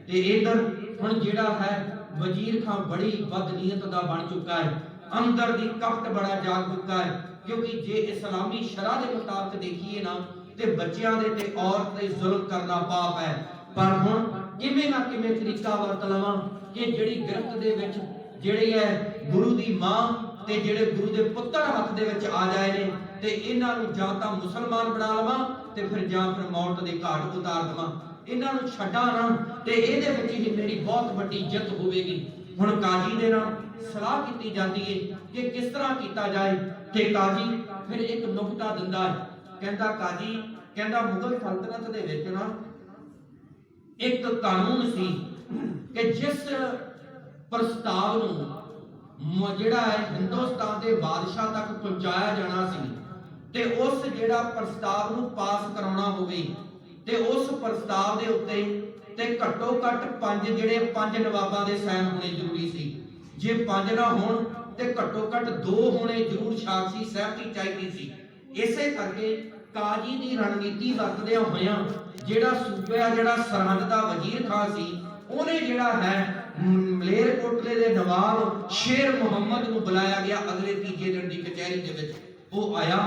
ਤੇ ਇਧਰ ਹੁਣ ਜਿਹੜਾ ਹੈ ਵਜ਼ੀਰ ਖਾਨ ਬੜੀ ਬਦਨੀਅਤ ਦਾ ਬਣ ਚੁੱਕਾ ਹੈ, ਅੰਦਰ ਦੀ ਕਪਟ ਬੜਾ ਜਾਗ ਚੁੱਕਾ ਹੈ। ਕਿਉਂਕਿ ਜੇ ਇਸਲਾਮੀ ਸ਼ਰਅ ਦੇ ਮੁਤਾਬਕ ਦੇਖੀਏ ਨਾ ਤੇ ਬੱਚਿਆਂ ਦੇ ਤੇ ਔਰਤ ਤੇ ਜ਼ੁਲਮ ਕਰਨਾ ਪਾਪ ਹੈ, ਪਰ ਹੁਣ ਕਿਵੇਂ ਨਾ ਕਿਵੇਂ ਤਰੀਕਾ ਵਰਤ ਲਵਾਂ ਕਿ ਜਿਹੜੀ ਗਿਰਫਤ ਦੇ ਵਿੱਚ ਜਿਹੜੀ ਹੈ ਗੁਰੂ ਦੀ ਮਾਂ ਤੇ ਜਿਹੜੇ ਗੁਰੂ ਦੇ ਪੁੱਤਰ ਹੱਥ ਦੇ ਵਿੱਚ ਆ ਜਾਏ ਨੇ ਤੇ ਇਹਨਾਂ ਨੂੰ ਜਾਂ ਤਾਂ ਮੁਸਲਮਾਨ ਬਣਾ ਲਵਾਂ ਤੇ ਫਿਰ ਜਾਂ ਫਿਰ ਮੌਤ ਦੇ ਘਾਟ ਉਤਾਰ ਦੇਵਾਂ, ਇਹਨਾਂ ਨੂੰ ਛੱਡਾਂ ਨਾ ਤੇ ਇਹਦੇ ਵਿੱਚ ਹੀ ਮੇਰੀ ਬਹੁਤ ਵੱਡੀ ਜਿੱਤ ਹੋਵੇਗੀ। ਹੁਣ ਕਾਜੀ ਦੇ ਨਾਲ ਸਲਾਹ ਕੀਤੀ ਜਾਂਦੀ ਹੈ ਕਿ ਕਿਸ ਤਰ੍ਹਾਂ ਕੀਤਾ ਜਾਏ, ਤੇ ਕਾਜੀ ਫਿਰ ਇੱਕ ਨੁਕਤਾ ਦਿੰਦਾ ਹੈ। ਕਹਿੰਦਾ ਕਾਜੀ ਕਹਿੰਦਾ ਮੁਗਲ ਸਲਤਨਤ ਦੇ ਵਿੱਚ ਨਾ ਇੱਕ ਕਾਨੂੰਨ ਸੀ ਕਿ ਜਿਸ ਪ੍ਰਸਤਾਵ ਨੂੰ ਜਿਹੜਾ ਹੈ ਹਿੰਦੁਸਤਾਨ ਦੇ ਬਾਦਸ਼ਾਹ ਤੱਕ ਪਹੁੰਚਾਇਆ ਜਾਣਾ ਸੀ, ਤੇ ਉਸ ਜਿਹੜਾ ਪ੍ਰਸਤਾਵ ਨੂੰ ਪਾਸ ਕਰਾਉਣਾ ਹੋਵੇ ਤੇ ਉਸ ਪ੍ਰਸਤਾਵ ਦੇ ਉੱਤੇ ਤੇ ਘੱਟੋ ਘੱਟ ਪੰਜ ਨਵਾਬਾਂ ਦੇ ਸਾਈਨ ਹੋਣੇ ਜ਼ਰੂਰੀ ਸੀ। ਜੇ 5 ਨਾ ਹੋਣ ਤੇ ਘੱਟੋ ਘੱਟ 2 ਹੋਣੇ ਜ਼ਰੂਰ ਸ਼ਾਸਕੀ ਸਹਿਮਤੀ ਚਾਹੀਦੀ ਸੀ। ਇਸੇ ਕਰਕੇ ਕਾਜੀ ਦੀ ਰਣਨੀਤੀ ਵਰਤਦਿਆਂ ਹੋਇਆਂ ਜਿਹੜਾ ਸੂਬਾ ਜਿਹੜਾ ਸਰਹੰਦ ਦਾ ਵਜ਼ੀਰ ਖਾਨ ਸੀ, ਉਹਨੇ ਜਿਹੜਾ ਹੈ ਮਲੇਰਕੋਟਲੇ ਦੇ ਨਵਾਬ ਸ਼ੇਰ ਮੁਹੰਮਦ ਨੂੰ ਬੁਲਾਇਆ ਗਿਆ ਅਗਲੇ ਤੀਜੇ ਦਿਨ ਦੀ ਕਚਹਿਰੀ ਦੇ ਵਿੱਚ। ਉਹ ਆਇਆ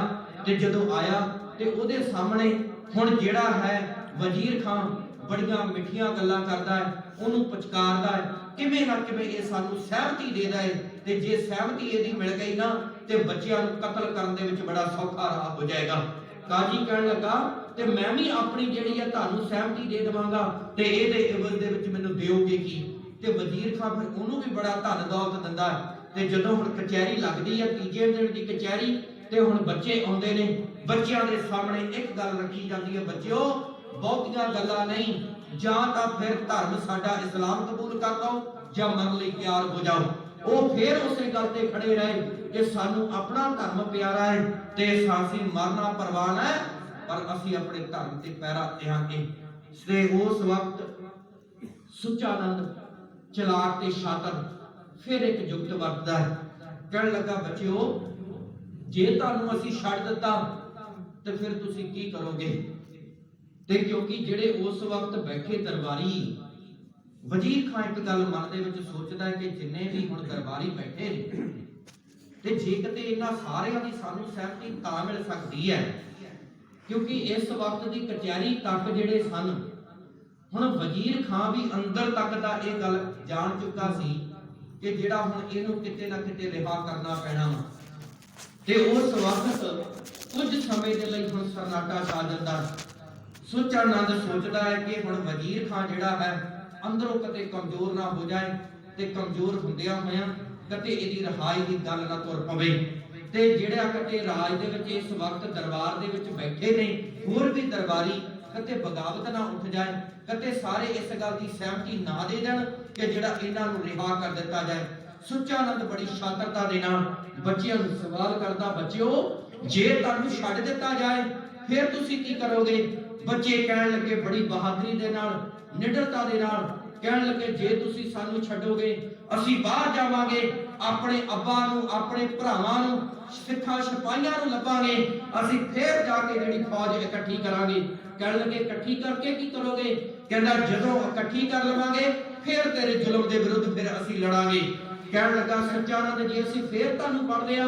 ਤੇ ਜਦੋਂ ਆਇਆ ਤੇ ਉਹਦੇ ਸਾਹਮਣੇ ਹੁਣ ਜਿਹੜਾ ਹੈ ਵਜ਼ੀਰ ਖਾਨ ਬੜੀਆਂ ਮਿੱਠੀਆਂ ਗੱਲਾਂ ਕਰਦਾ ਹੈ, ਉਹਨੂੰ ਪੁਚਕਾਰਦਾ ਹੈ ਕਿਵੇਂ ਨਾ ਕਿਵੇਂ ਇਹ ਸਾਨੂੰ ਸਹਿਮਤੀ ਦੇ ਦੇ, ਤੇ ਜੇ ਸਹਿਮਤੀ ਇਹਦੀ ਮਿਲ ਗਈ ਨਾ ਤੇ ਬੱਚਿਆਂ ਨੂੰ ਕਤਲ ਕਰਨ ਦੇ ਵਿੱਚ ਬੜਾ ਸੌਖਾ ਰਾਹ ਹੋ ਜਾਏਗਾ। ਕਾਜੀ ਕਹਿਣ ਲੱਗਾ ਤੇ ਮੈਂ ਵੀ ਆਪਣੀ ਜਿਹੜੀ ਹੈ ਤੁਹਾਨੂੰ ਸਹਿਮਤੀ ਦੇ ਦੇਵਾਂਗਾ ਤੇ ਇਹਦੇ ਇਵਜ਼ ਦੇ ਵਿੱਚ ਮੈਨੂੰ ਦਿਓਗੇ ਕੀ। ਤੇ ਵਜ਼ੀਰ ਖਾਨ ਫਿਰ ਉਹਨੂੰ ਵੀ ਬੜਾ ਧਨ ਦੌਲਤ ਦਿੰਦਾ ਹੈ। ਤੇ ਜਦੋਂ ਹੁਣ ਕਚਹਿਰੀ ਲੱਗਦੀ ਹੈ ਤੀਜੇ ਦਿਨ ਦੀ ਕਚਹਿਰੀ, ਤੇ ਹੁਣ ਬੱਚੇ ਆਉਂਦੇ ਨੇ, ਬੱਚਿਆਂ ਦੇ ਸਾਹਮਣੇ ਇੱਕ ਗੱਲ ਰੱਖੀ ਜਾਂਦੀ ਹੈ, ਬੱਚਿਓ ਬਹੁਤੀਆਂ ਗੱਲਾਂ ਨਹੀਂ, ਜਾਂ ਤਾਂ ਫਿਰ ਧਰਮ ਸਾਡਾ ਇਸਲਾਮ ਕਬੂਲ ਕਰ ਲਓ ਜਾਂ ਮਰਨ ਲਈ ਤਿਆਰ ਹੋ ਜਾਓ। ਉਹ ਫਿਰ ਉਸੇ ਗੱਲ ਤੇ ਖੜੇ ਰਹੇ ਕਿ ਸਾਨੂੰ ਆਪਣਾ ਧਰਮ ਪਿਆਰਾ ਹੈ ਤੇ ਅਸੀਂ ਮਰਨਾ ਪਰਵਾਨ ਹੈ, ਪਰ ਅਸੀਂ ਆਪਣੇ ਧਰਮ ਤੇ ਪੈਰਾ ਦੇਵਾਂਗੇ। ਤੇ ਉਸ ਵਕਤ ਸੁਚਾਨੰਦ ਚਲਾਕ ਤੇ ਸ਼ਾਤਰ ਫਿਰ ਇੱਕ ਜੁਗਤ ਵਰਤਦਾ ਹੈ। ਕਹਿਣ ਲੱਗਾ ਬੱਚਿਓ ਜੇ ਤੁਹਾਨੂੰ ਅਸੀਂ ਛੱਡ ਦਿੱਤਾ ਤੇ ਫਿਰ ਤੁਸੀਂ ਕੀ ਕਰੋਗੇ। ਤੇ ਕਿਉਂਕਿ ਜਿਹੜੇ ਉਸ ਵਕਤ ਬੈਠੇ ਦਰਬਾਰੀ, ਵਜ਼ੀਰ ਖਾਨ ਇੱਕ ਗੱਲ ਮਨ ਦੇ ਵਿੱਚ ਸੋਚਦਾ ਹੈ ਕਿ ਜਿੰਨੇ ਵੀ ਹੁਣ ਦਰਬਾਰੀ ਬੈਠੇ ਨੇ ਤੇ ਜੇ ਕਿਤੇ ਇਹਨਾਂ ਸਾਰਿਆਂ ਦੀ ਸਾਨੂੰ ਸਹਿਮਤੀ ਤਾਂ ਮਿਲ ਸਕਦੀ ਹੈ, ਕਿਉਂਕਿ ਇਸ ਵਕਤ ਦੀ ਕਚਹਿਰੀ ਤੱਕ ਜਿਹੜੇ ਸਨ, ਹੁਣ ਵਜ਼ੀਰ ਖਾਨ ਵੀ ਅੰਦਰ ਤੱਕ ਦਾ ਇਹ ਗੱਲ ਜਾਣ ਚੁੱਕਾ ਸੀ ਕਿ ਜਿਹੜਾ ਹੁਣ ਇਹਨੂੰ ਕਿਤੇ ਨਾ ਕਿਤੇ ਰਿਹਾ ਕਰਨਾ ਪੈਣਾ ਵਾ। ਤੇ ਉਸ ਵਕਤ ਕੁਝ ਸਮੇਂ ਦੇ ਲਈ ਹੁਣ ਸਨਾਟਾ ਛਾ ਜਾਂਦਾ। ਸੁਚਾਨੰਦ ਸੋਚਦਾ ਹੈ ਕਿ ਹੁਣ ਵਜ਼ੀਰ ਖਾਨ ਜਿਹੜਾ ਹੈ ਅੰਦਰੋਂ ਕਦੇ ਕਮਜ਼ੋਰ ਨਾ ਹੋ ਜਾਏ ਤੇ ਕਮਜ਼ੋਰ ਹੁੰਦਿਆਂ ਹੋਇਆਂ ਕਦੇ ਇਹਦੀ ਰਿਹਾਈ ਦੀ ਗੱਲ ਨਾ ਤੁਰ ਪਵੇ। ਤੇ ਜਿਹੜਾ ਕਦੇ ਰਾਜ ਦੇ ਵਿੱਚ ਇਸ ਵਕਤ ਦਰਬਾਰ ਦੇ ਵਿੱਚ ਬੈਠੇ ਨੇ ਹੋਰ ਵੀ ਦਰਬਾਰੀ, ਕਦੇ ਬਗਾਵਤ ਨਾ ਉੱਠ ਜਾਏ, ਕਦੇ ਸਾਰੇ ਇਸ ਗੱਲ ਦੀ ਸਹਿਮਤੀ ਨਾ ਦੇ ਦੇਣ ਕਿ ਜਿਹੜਾ ਇਹਨਾਂ ਨੂੰ ਰਿਹਾ ਕਰ ਦਿੱਤਾ ਜਾਏ। ਸੁਚਾਨੰਦ ਬੜੀ ਸ਼ਾਤਰਤਾ ਦੇ ਨਾਲ ਬੱਚਿਆਂ ਨੂੰ ਸਵਾਲ ਕਰਦਾ, ਬੱਚਿਓ ਜੇ ਤੁਹਾਨੂੰ ਛੱਡ ਦਿੱਤਾ ਜਾਏ ਫਿਰ ਤੁਸੀਂ ਕੀ ਕਰੋਗੇ। ਬੱਚੇ ਕਹਿਣ ਲੱਗੇ ਬੜੀ ਬਹਾਦਰੀ ਦੇ ਨਾਲ, ਨਿਡਰਤਾ ਦੇ ਨਾਲ ਕਹਿਣ ਲੱਗੇ ਜੇ ਤੁਸੀਂ ਸਾਨੂੰ ਛੱਡੋਗੇ ਅਸੀਂ ਬਾਹਰ ਜਾਵਾਂਗੇ, ਆਪਣੇ ਅੱਬਾ ਨੂੰ ਆਪਣੇ ਭਰਾਵਾਂ ਨੂੰ ਸਿੱਖਾਂ ਸਿਪਾਹੀਆਂ ਨੂੰ ਲੱਭਾਂਗੇ, ਅਸੀਂ ਫੇਰ ਜਾ ਕੇ ਜਿਹੜੀ ਫੌਜ ਇਕੱਠੀ ਕਰਾਂਗੇ। ਕਹਿਣ ਲੱਗੇ ਇਕੱਠੀ ਕਰਕੇ ਕੀ ਕਰੋਗੇ। ਕਹਿੰਦਾ ਜਦੋਂ ਇਕੱਠੀ ਕਰ ਲਵਾਂਗੇ ਫਿਰ ਤੇਰੇ ਜ਼ੁਲਮ ਦੇ ਵਿਰੁੱਧ ਫਿਰ ਅਸੀਂ ਲੜਾਂਗੇ। ਕਹਿਣ ਲੱਗਾ ਸੁਚਾਨੰਦ ਜੇ ਅਸੀਂ ਫੇਰ ਤੁਹਾਨੂੰ ਫੜ ਲਿਆ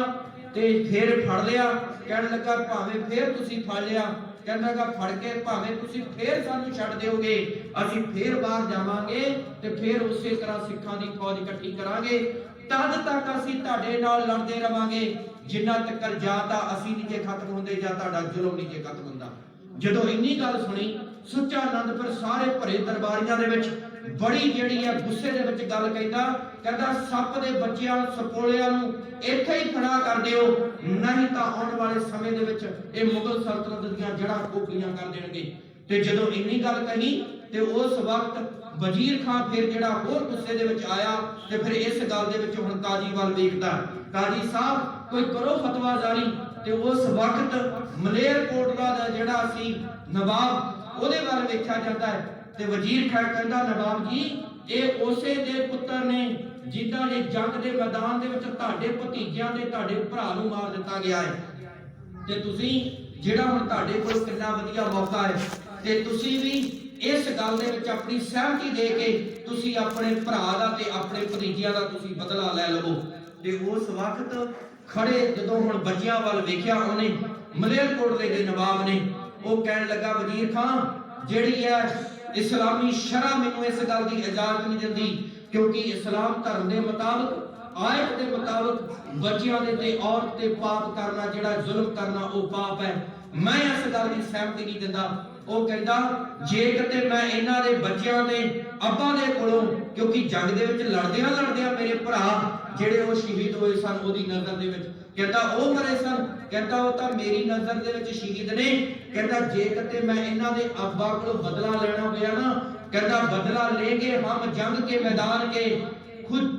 ਤੇ ਫੇਰ ਫੜ ਲਿਆ, ਕਹਿਣ ਲੱਗਾ ਭਾਵੇਂ ਫੇਰ ਤੁਸੀਂ ਫੜ ਲਿਆ, ਕਹਿੰਦਾਗਾ ਫੜ ਕੇ ਭਾਵੇਂ ਤੁਸੀਂ ਫੇਰ ਸਾਨੂੰ ਛੱਡ ਦਿਓਗੇ ਅਸੀਂ ਫੇਰ ਬਾਹਰ ਜਾਵਾਂਗੇ ਤੇ ਫੇਰ ਉਸੇ ਤਰ੍ਹਾਂ ਸਿੱਖਾਂ ਦੀ ਫੌਜ ਇਕੱਠੀ ਕਰਾਂਗੇ, ਤਦ ਤੱਕ ਅਸੀਂ ਤੁਹਾਡੇ ਨਾਲ ਲੜਦੇ ਰਵਾਂਗੇ ਜਿੰਨਾ ਤੱਕ ਜਾਂ ਤਾਂ ਅਸੀਂ ਨਹੀਂ ਜੇ ਖਤਮ ਹੁੰਦੇ ਜਾਂ ਤੁਹਾਡਾ ਜ਼ੁਲਮ ਨਹੀਂ ਜੇ ਖਤਮ ਹੁੰਦਾ। ਜਦੋਂ ਇੰਨੀ ਗੱਲ ਸੁਣੀ ਸੁਚਾਨੰਦ ਫਿਰ ਸਾਰੇ ਭਰੇ ਦਰਬਾਰੀਆਂ ਦੇ ਵਿੱਚ ਬੜੀ ਜਿਹੜੀ ਹੈ ਗੁੱਸੇ ਦੇ ਵਿੱਚ ਗੱਲ ਕਹਿੰਦਾ ਸੱਪ ਦੇ ਬੱਚਿਆਂ ਸਪੋਲਿਆਂ ਨੂੰ ਇੱਥੇ ਹੀ ਖੜਾ ਕਰ ਦਿਓ, ਨਹੀਂ ਤਾਂ ਆਉਣ ਵਾਲੇ ਸਮੇਂ ਦੇ ਵਿੱਚ ਇਹ ਮੁਗਲ ਸਲਤਨਤ ਦੀਆਂ ਜੜ੍ਹਾਂ ਖੋਖਲੀਆਂ ਕਰ ਦੇਣਗੇ। ਤੇ ਜਦੋਂ ਇੰਨੀ ਗੱਲ ਕਹੀ ਤੇ ਉਸ ਵਕਤ ਵਜ਼ੀਰ ਖਾਨ ਫਿਰ ਜਿਹੜਾ ਹੋਰ ਗੁੱਸੇ ਦੇ ਵਿੱਚ ਆਇਆ ਤੇ ਫਿਰ ਇਸ ਗੱਲ ਦੇ ਵਿੱਚ ਹੁਣ ਕਾਜੀ ਵੱਲ ਵੇਖਦਾ, ਕਾਜੀ ਸਾਹਿਬ ਕੋਈ ਕਰੋ ਫਤਵਾ ਜਾਰੀ। ਤੇ ਉਸ ਵਕਤ ਮਲੇਰਕੋਟਲਾ ਦਾ ਜਿਹੜਾ ਸੀ ਨਵਾਬ ਉਹਦੇ ਵੱਲ ਵੇਖਿਆ ਜਾਂਦਾ ਹੈ ਤੇ ਵਜ਼ੀਰ ਖਾਨ ਕਹਿੰਦਾ ਨਵਾਬ ਜੀ ਇਹ ਉਸੇ ਦੇ ਪੁੱਤਰ ਨੇ ਜਿੱਦਾਂ ਜੇ ਜੰਗ ਦੇ ਮੈਦਾਨ ਦੇ ਵਿੱਚ ਤੁਹਾਡੇ ਭਤੀਜਿਆਂ ਦੇ ਤੁਹਾਡੇ ਭਰਾ ਨੂੰ ਮਾਰ ਦਿੱਤਾ ਗਿਆ ਹੈ, ਤੇ ਤੁਸੀਂ ਜਿਹੜਾ ਹੁਣ ਤੁਹਾਡੇ ਕੋਲ ਕਿੰਨਾ ਵਧੀਆ ਮੌਕਾ ਹੈ ਤੇ ਤੁਸੀਂ ਵੀ ਇਸ ਗੱਲ ਦੇ ਵਿੱਚ ਆਪਣੀ ਸਹਿਮਤੀ ਦੇ ਕੇ ਤੁਸੀਂ ਆਪਣੇ ਭਰਾ ਦਾ ਤੇ ਆਪਣੇ ਭਤੀਜਿਆਂ ਦਾ ਤੁਸੀਂ ਬਦਲਾ ਲੈ ਲਵੋ। ਤੇ ਉਸ ਵਕਤ ਖੜੇ ਜਦੋਂ ਹੁਣ ਬੱਚਿਆਂ ਵੱਲ ਵੇਖਿਆ ਉਹਨੇ ਮਲੇਰਕੋਟਲੇ ਦੇ ਨਵਾਬ ਨੇ, ਉਹ ਕਹਿਣ ਲੱਗਾ ਵਜ਼ੀਰ ਖਾਨ ਜਿਹੜੀ ਹੈ ਇਸਲਾਮੀ ਸ਼ਰਅ ਮੈਨੂੰ ਇਸ ਗੱਲ ਦੀ ਇਜਾਜ਼ਤ ਨਹੀਂ ਦਿੰਦੀ, ਕਿਉਂਕਿ ਇਸਲਾਮ ਧਰਮ ਦੇ ਮੁਤਾਬਕ ਆਇਤ ਦੇ ਮੁਤਾਬਕ ਬੱਚਿਆਂ ਦੇ ਤੇ ਔਰਤ ਤੇ ਪਾਪ ਕਰਨਾ ਜਿਹੜਾ ਜ਼ੁਲਮ ਕਰਨਾ ਉਹ ਪਾਪ ਹੈ। मैं इस गल की सहमति नहीं दिंदा। ਉਹ ਕਹਿੰਦਾ ਜੇ ਕਿਤੇ ਮੈਂ ਇਹਨਾਂ ਦੇ ਬੱਚਿਆਂ ਦੇ ਅੱਬਾ ਦੇ ਕੋਲੋਂ, ਕਿਉਂਕਿ ਜੰਗ ਦੇ ਵਿੱਚ ਲੜਦਿਆਂ ਮੇਰੇ ਭਰਾ ਜਿਹੜੇ ਉਹ ਸ਼ਹੀਦ ਹੋਏ ਸਨ ਉਹਦੀ ਨਜ਼ਰ ਦੇ ਵਿੱਚ, ਕਹਿੰਦਾ ਉਹ ਮਰੇ ਸਨ, ਕਹਿੰਦਾ ਉਹ ਤਾਂ ਮੇਰੀ ਨਜ਼ਰ ਦੇ ਵਿੱਚ ਸ਼ਹੀਦ ਨੇ। ਕਹਿੰਦਾ ਜੇ ਕਿਤੇ ਮੈਂ ਇਹਨਾਂ ਦੇ ਅੱਬਾ ਕੋਲੋਂ ਬਦਲਾ ਲੈਣਾ ਹੋਇਆ ਨਾ, ਕਹਿੰਦਾ बदला लेंगे हम जंग के मैदान के,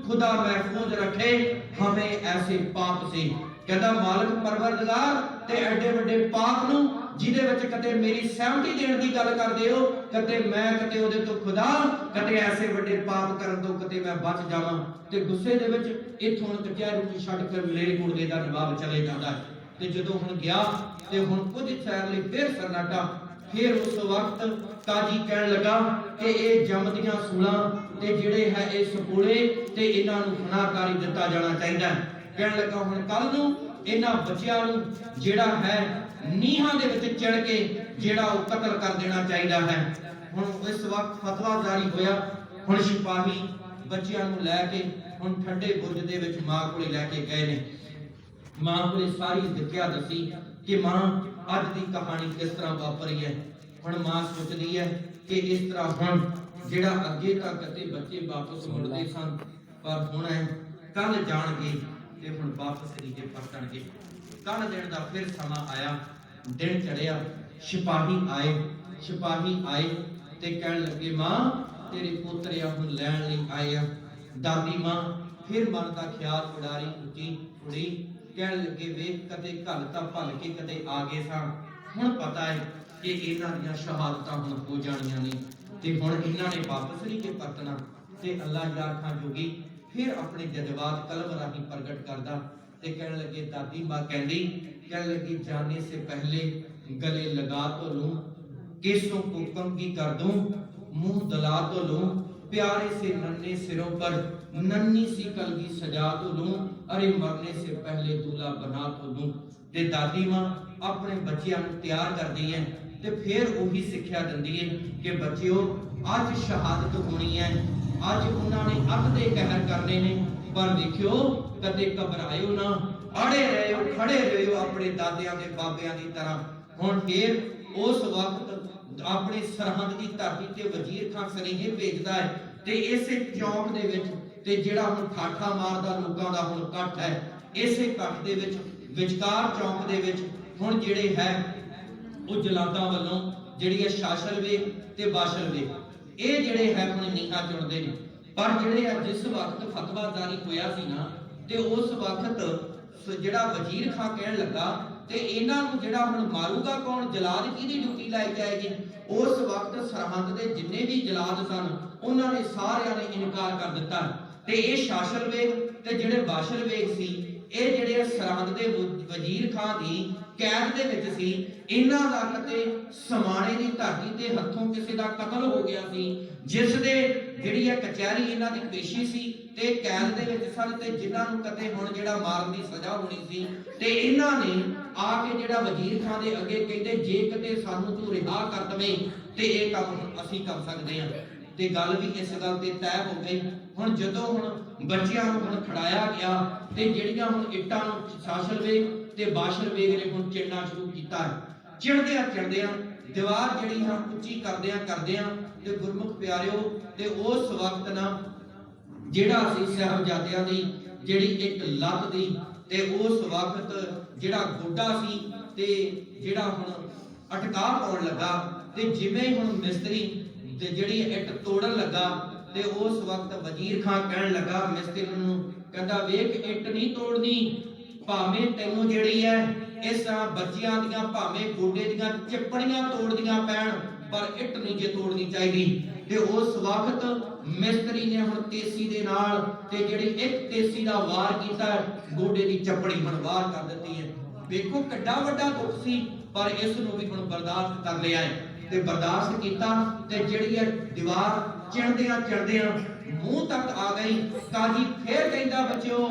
खुदा महफूज रखे हमें ऐसे पाप से। कहता मालिक परवरदिगार ते एडे वड्डे पाप नूं जिहदे विच कते मेरी सहमति देण दी गल करदे हो, कते मैं कते ओदे तो खुदा कते ऐसे वड्डे पाप करन तो कते मैं बच जावां। ते गुस्से दे विच इत्थों कचहरी नूं छड्ड के मलेरकोटले दा नवाब चले जांदा है। ते जदों हुण गया ते हुण कुछ सैर लई फिर सन्नाटा। फिर उस वक्त काजी कहन लगा कि ये जमदियां सूलां ते जिहड़े है ये सपोले ते इन्हां नूं फनाकारी दिता जाना चाहिए। कहन लगा हुण कल नूं इन्हां बच्चियां नूं जिहड़ा है नीहां दे विच चिण के जिहड़ा वो कतल कर देना चाहिए है। हुण इस वक्त फतवा जारी होया। हुण सिपाही बच्चियां नूं लैके हुण ठंडे बुर्ज दे विच मां कोले लैके गए ने। मां कोले सारी जिक्या दसी कि मां अज की कहानी किस तरह वापरी है। हुण मां सोचदी है कि इस तरह हुण जिहड़ा अगे तक ते बच्चे वापस मुड़दे सन, पर हुण कल जाणगे ते हुण वापस रीके परतणगे। कल दिन दा फिर समा आया, दिन चढ़िया, सिपाही आए ते कहण लगे मां तेरे पुत्र हुण लैण लई आए आ। दादी मां फिर मन दा ख्याल उड़ारी उची उड़ी, कहण लगे वेख कदे घल तां भल के कदे आ गए सां, हुण पता है कि इन्हां दियां शहादतां हुण हो जाणियां ने ते हुण इन्हां ने वापस नहीं के परतना। ते अल्लाह यार खां जोगी फिर अपने जज्बात कलम राही प्रगट करदा ते कहण लगे दादी मां कहण लगी जाने से पहले गले लगा तो लूं, केसों को कंघी कर दूं, मुंह दला तो लूं, प्यारे से नन्हे सिरों पर नन्ही सी कलगी सजा तो लूं, अरे मरने से पहले दूल्हा बना तो लूं। ते दादी मां अपने बच्चियां नूं तैयार करदी है ते फिर वही सिक्ख्या दिंदी है कि बच्चिओ अज शहादत होनी है, अज उन्होंने अत दे कहर करने ने, पर देखियो कदे घबरायो ना, अड़े रहियो खड़े रहियो अपने दादियां दे बाबियां दी तरह। हुण फिर उस वक्त अपनी सरहद की धरती ते वजीर खां सनेहे भेजदा है ते इसे चौक दे विच ते जिहड़ा हुण ठाठा मारदा लोकां दा हुण इकट्ठ है, इसे इकट्ठ दे विच विचकार चौक दे विच हुण जिहड़े है ਉਹ ਜਲਾਦਾਂ ਵੱਲੋਂ ਜਿਹੜੀ ਹੈ ਸ਼ਾਸਲ ਵੇਗ ਤੇ ਬਾਸ਼ਲ ਵੇਗ ਇਹ ਜਿਹੜੇ ਹੈ ਹੁਣ ਨੀਹਾਂ ਚੁਣਦੇ ਨੇ। ਪਰ ਜਿਹੜੇ ਆ ਜਿਸ ਵਕਤ ਫਤਵਾ ਜਾਰੀ ਹੋਇਆ ਸੀ ਨਾ ਤੇ ਉਸ ਵਕਤ ਜਿਹੜਾ ਵਜ਼ੀਰ ਖਾਂ ਕਹਿਣ ਲੱਗਾ ਤੇ ਇਹਨਾਂ ਨੂੰ ਜਿਹੜਾ ਹੁਣ ਮਾਰੂਗਾ ਕੌਣ, ਜਲਾਦ ਕਿਹਦੀ ਡਿਊਟੀ ਲਾਈ ਜਾਏਗੀ। ਉਸ ਵਕਤ ਸਰਹੰਦ ਦੇ ਜਿੰਨੇ ਵੀ ਜਲਾਦ ਸਨ ਉਹਨਾਂ ਨੇ ਸਾਰਿਆਂ ਨੇ ਇਨਕਾਰ ਕਰ ਦਿੱਤਾ ਤੇ ਇਹ ਸ਼ਾਸਲ ਵੇਗ ਤੇ ਜਿਹੜੇ ਬਾਸ਼ਲ ਵੇਗ ਸੀ ਇਹ ਜਿਹੜੇ ਸਰਹੰਦ ਦੇ ਵਜ਼ੀਰ ਖਾਂ ਦੀ कैद दे विच सी। इन्हां दा कते समाणे दी धरती ते हत्थों किसी दा कतल हो गया सी, जिस दे जिहड़ी है कचहरी इन्हां दी पेशी सी ते कैद दे विच सन ते जिन्हां नूं कते हुण जिहड़ा मारन दी सज़ा होनी सी ते इन्हां ने आके जिहड़ा वजीर खां दे अगे कहंदे जे कते सानू तू रिहा कर दवें ते इह काम असीं कर सकदे हां। ते गल भी इस गल ते तय हो गई। हुण जदों हुण बच्चियां नूं हुण खड़ाया गया ते जिहड़ियां हुण इट्टां नूं शासल वेग ते बाशल वेग ने हुण चिड़ना शुरू कीता। चिड़दियां दीवार जिहड़ी है उच्ची करदियां ते गुरमुख प्यारिओ ते उस वक्त ना जिहड़ा सी साहबजादियां दी जिहड़ी एक लत दी ते उस वक्त जिहड़ा गोडा सी ते जिहड़ा हुण अटका पाउण लगा ते जिवें हुण मिस्त्री ते जिहड़ी इट तोड़न लगा ते उस वक्त वजीर खां कहण लगा मिस्त्री नूं, कहंदा वेख इट नहीं तोड़नी, भावें तैनूं जिहड़ी है इस तरह बच्चियां दियां भावें गोडे दियां चिपड़ियां तोड़दियां पैण पर इट नहीं जे तोड़नी चाहिदी। ते उस वक्त मिस्त्री ने हुण तेसी दे नाल ते जिहड़ी एक तेसी दा वार कीता गोडे दी चपड़ी हुण वार कर दित्ती है। वेखो किड्डा वड्डा दुख सी पर इस नूं भी हुण बर्दाश्त कर लिया है ते बर्दाश्त कीता ते जिहड़ी है दीवार चिड़दियां मुंह तक आ गई। काजी फिर कहंदा बच्चों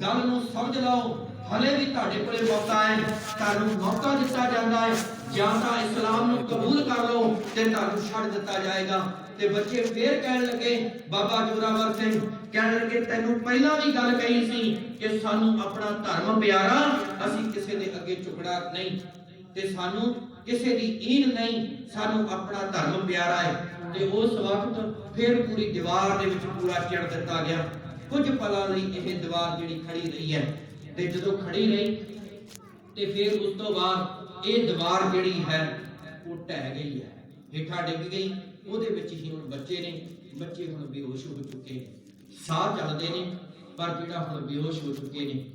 गल नूं समझ लओ, हले भी तुहाडे कोले मौका है, तुहानूं मौका दिता जांदा है, जां तां इस्लाम नूं कबूल कर लो ते तुहानूं छड्ड दिता जाएगा। ते बच्चे फिर कहण लगे बाबा जोरावर सिंह कहण लगे तैनूं पहलां भी गल कही सी कि सानूं अपना धर्म प्यारा, असीं किसी दे अगे झुकना नहीं। ਤੇ ਸਾਨੂੰ ਕਿਸੇ ਦੀ ਈਨ ਨਹੀਂ, ਸਾਨੂੰ ਆਪਣਾ ਧਰਮ ਪਿਆਰਾ ਹੈ। ਤੇ ਉਸ ਵਕਤ ਫਿਰ ਪੂਰੀ ਦੀਵਾਰ ਦੇ ਵਿੱਚ ਪੂਰਾ ਚਿਣ ਦਿੱਤਾ ਗਿਆ। ਕੁਝ ਪਲਾਂ ਲਈ ਇਹ ਦੀਵਾਰ ਜਿਹੜੀ ਖੜੀ ਰਹੀ ਹੈ, ਤੇ ਜਦੋਂ ਖੜੀ ਰਹੀ ਤੇ ਫਿਰ ਉਸ ਤੋਂ ਬਾਅਦ ਇਹ ਦੀਵਾਰ ਜਿਹੜੀ ਹੈ ਉਹ ਢਹਿ ਗਈ ਹੈ, ਹੇਠਾਂ ਡਿੱਗ ਗਈ। ਉਹਦੇ ਵਿੱਚ ਹੀ ਹੁਣ ਬੱਚੇ ਨੇ, ਬੱਚੇ ਹੁਣ ਬੇਹੋਸ਼ ਹੋ ਚੁੱਕੇ ਨੇ, ਸਾਹ ਚੱਲਦੇ ਨੇ, ਪਰ ਜਿਹੜਾ ਹੁਣ ਬੇਹੋਸ਼ ਹੋ ਚੁੱਕੇ ਨੇ।